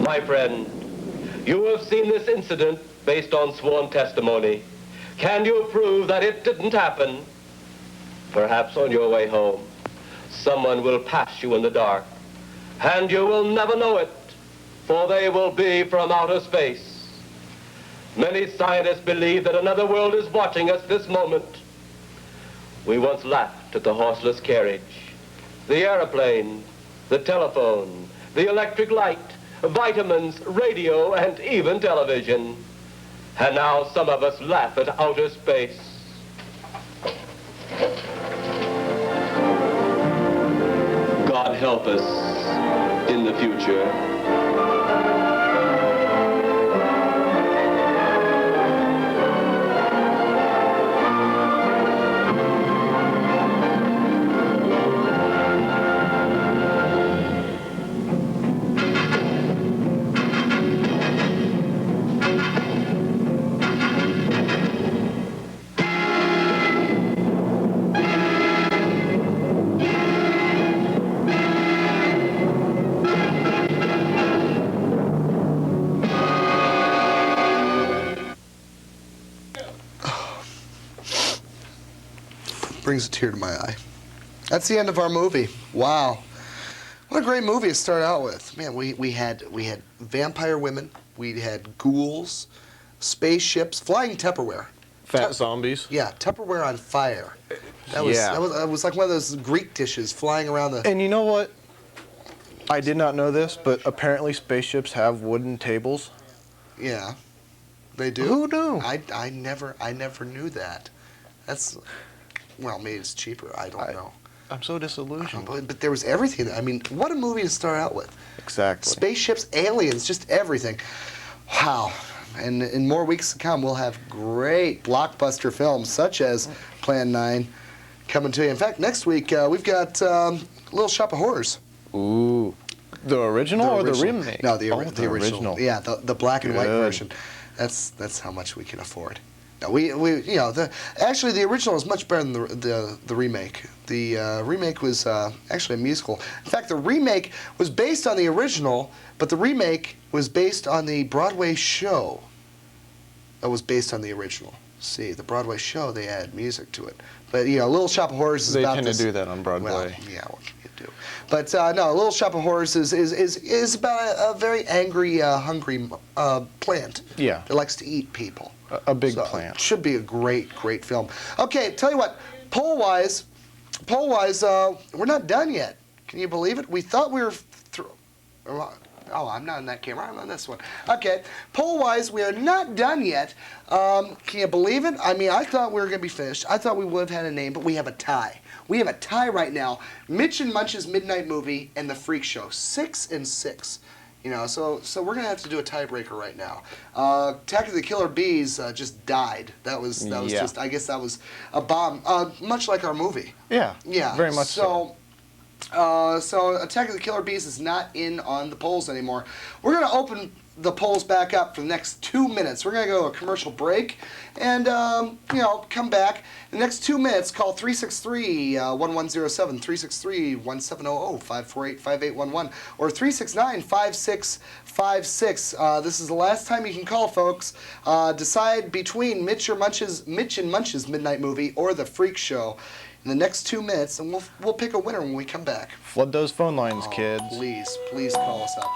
S20: My friend, you have seen this incident based on sworn testimony. Can you prove that it didn't happen? Perhaps on your way home, someone will pass you in the dark, and you will never know it, for they will be from outer space. Many scientists believe that another world is watching us this moment. We once laughed at the horseless carriage, the airplane, the telephone, the electric light, vitamins, radio, and even television. And now some of us laugh at outer space. God help us in the future.
S12: brings a tear to my eye. That's the end of our movie. Wow. What a great movie to start out with. Man, we had vampire women, we had ghouls, spaceships, flying Tupperware.
S14: Fat zombies.
S12: Yeah, Tupperware on fire. That was like one of those Greek dishes flying around the...
S14: And you know what? I did not know this, but apparently spaceships have wooden tables.
S12: Yeah, they do.
S14: Who knew?
S12: I never knew that. That's, well, maybe it's cheaper. I don't know.
S14: I'm so disillusioned.
S12: But there was everything. I mean, what a movie to start out with.
S14: Exactly.
S12: Spaceships, aliens, just everything. Wow. And in more weeks to come, we'll have great blockbuster films such as Plan 9 coming to you. In fact, next week, we've got Little Shop of Horrors.
S14: Ooh. The original or the remake?
S12: No, the original. Yeah, the black and white version. That's how much we can afford. No, actually the original is much better than the remake. The remake was actually a musical. In fact, the remake was based on the original, but the remake was based on the Broadway show that was based on the original. See, the Broadway show, they added music to it. But, Little Shop of Horrors is about this.
S14: They tend to do that on Broadway.
S12: Well, yeah, what can you do? But, no, Little Shop of Horrors is about a very angry, hungry plant.
S14: Yeah.
S12: That likes to eat people.
S14: A big plant.
S12: Should be a great film. Okay, tell you what, poll-wise, we're not done yet. Can you believe it? We thought we were through. Oh, I'm not on that camera. I'm on this one. Okay, poll-wise, we are not done yet. Can you believe it? I mean, I thought we were going to be finished. I thought we would have had a name, but we have a tie. We have a tie right now. Mitch and Munch's Midnight Movie and The Freak Show, 6-6. So we're gonna have to do a tiebreaker right now. Attack of the Killer Bees just died. That was just, I guess that was a bomb, much like our movie.
S14: Yeah.
S12: Yeah.
S14: Very much so.
S12: So Attack of the Killer Bees is not in on the polls anymore. We're gonna open the polls back up for the next 2 minutes. We're gonna go to a commercial break and come back. In the next 2 minutes, call 363-1107, 363-1700, 548-5811, or 369-5656. This is the last time you can call, folks. Decide between Mitch and Munch's Midnight Movie or The Freak Show in the next 2 minutes, and we'll pick a winner when we come back.
S14: Flood those phone lines, kids.
S12: Please call us up.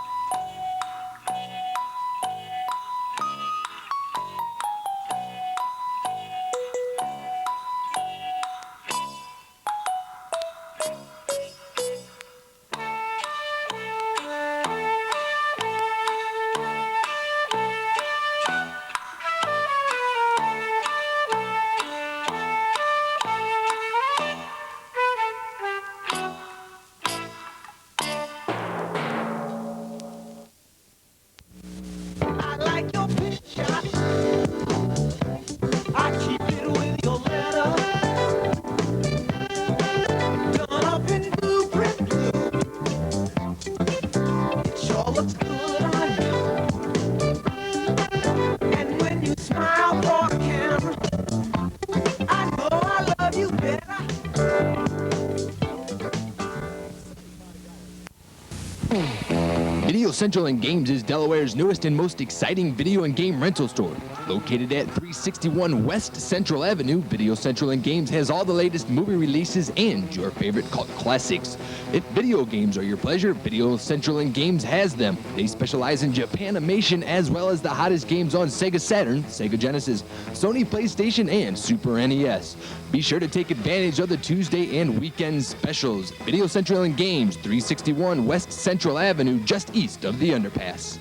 S17: Video Central and Games is Delaware's newest and most exciting video and game rental store. Located at 361 West Central Avenue, Video Central and Games has all the latest movie releases and your favorite cult classics. If video games are your pleasure, Video Central and Games has them. They specialize in Japanimation as well as the hottest games on Sega Saturn, Sega Genesis, Sony PlayStation, and Super NES. Be sure to take advantage of the Tuesday and weekend specials. Video Central and Games, 361 West Central Avenue, just east of the underpass.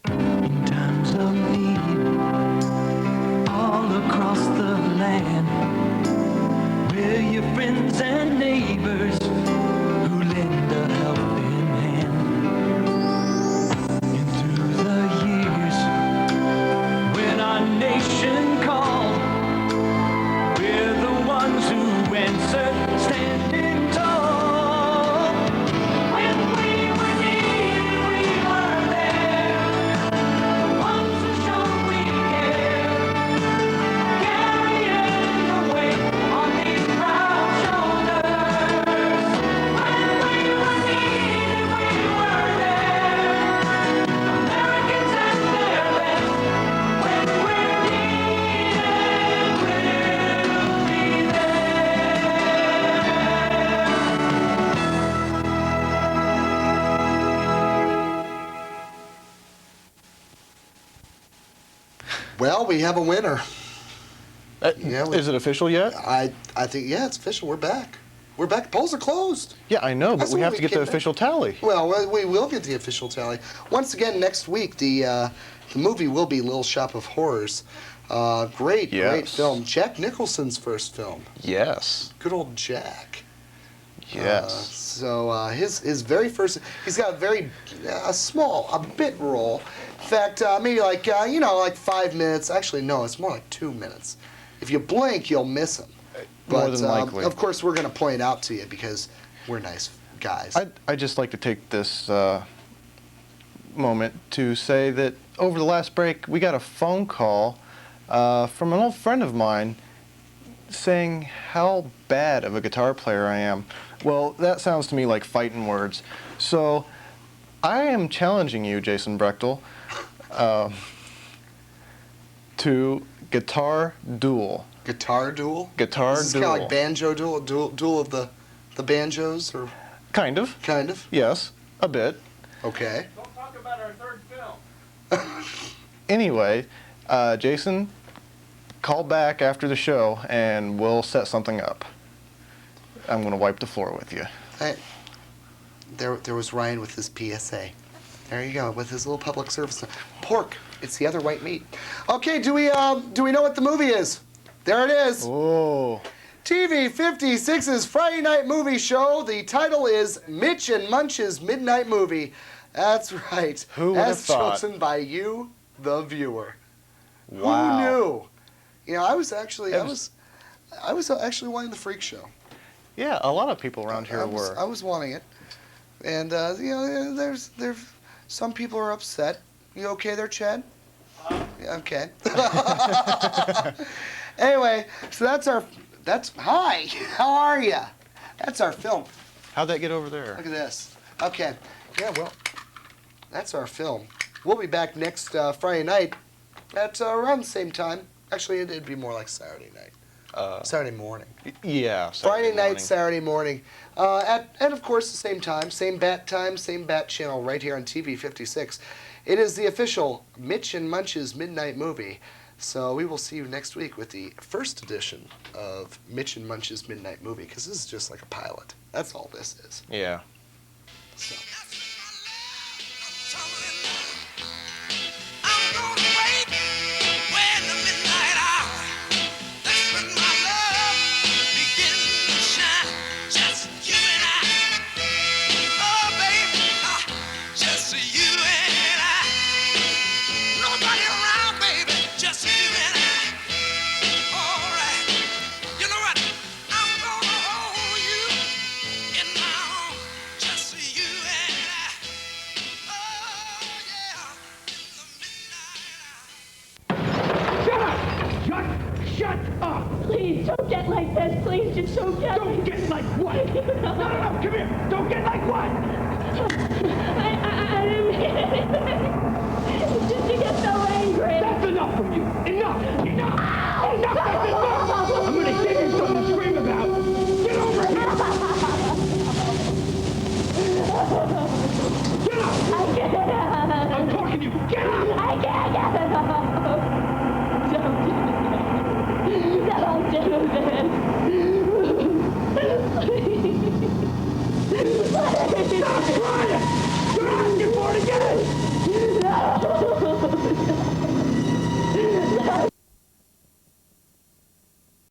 S16: In times of need, all across the land, we're your friends and neighbors who lend a helping hand. And through the years, when our nation called, we're the ones who answered, standing tall. When we were needed, we were there. The ones who showed we care, carrying the weight on these proud shoulders.
S12: Well, we have a winner.
S14: Is it official yet?
S12: I think, yeah, it's official. We're back. We're back. Polls are closed.
S14: Yeah, I know, but we have to get the official tally.
S12: Well, we will get the official tally. Once again, next week, the movie will be Little Shop of Horrors. Great film. Jack Nicholson's first film.
S14: Yes.
S12: Good old Jack.
S14: Yes.
S12: His very first, he's got a very a bit role. In fact, maybe like 5 minutes. Actually, no, it's more like 2 minutes. If you blink, you'll miss him.
S14: More than likely.
S12: Of course, we're going to point out to you because we're nice guys.
S14: I'd just like to take this moment to say that over the last break, we got a phone call from an old friend of mine saying how bad of a guitar player I am. Well, that sounds to me like fighting words. So I am challenging you, Jason Brechtel, to guitar duel.
S12: Guitar duel?
S14: Guitar
S12: Is this
S14: duel.
S12: kind of like banjo duel of the banjos, or?
S14: Kind of.
S12: Kind of?
S14: Yes, a bit.
S12: Okay.
S4: Don't talk about our third film.
S14: Anyway, Jason, call back after the show and we'll set something up. I'm going to wipe the floor with you.
S12: There was Ryan with his PSA. There you go, with his little public service. Pork. It's the other white meat. Okay, do we know what the movie is? There it is.
S14: Oh.
S12: TV 56's Friday night movie show. The title is Mitch and Munch's Midnight Movie. That's right.
S14: Who would have
S12: As
S14: thought?
S12: chosen by you, the viewer.
S14: Wow.
S12: Who knew? You know, I was actually wanting the Freak Show.
S14: Yeah, a lot of people around here were.
S12: I was wanting it, and there's some people are upset. You okay there, Chad? Yeah, okay. Anyway, so hi. How are you? That's our film.
S14: How'd that get over there?
S12: Look at this. Okay. Yeah, well, that's our film. We'll be back next Friday night at around the same time. Actually, it'd be more like Saturday night. Saturday morning.
S14: Yeah.
S12: Friday night, Saturday morning. And of course, the same time, same bat channel right here on TV 56. It is the official Mitch and Munch's Midnight Movie. So we will see you next week with the first edition of Mitch and Munch's Midnight Movie, because this is just like a pilot. That's all this is.
S14: Yeah.
S12: So.
S3: Please, don't get like this. Please, just don't get.
S16: Don't get like what? No, come here. Don't get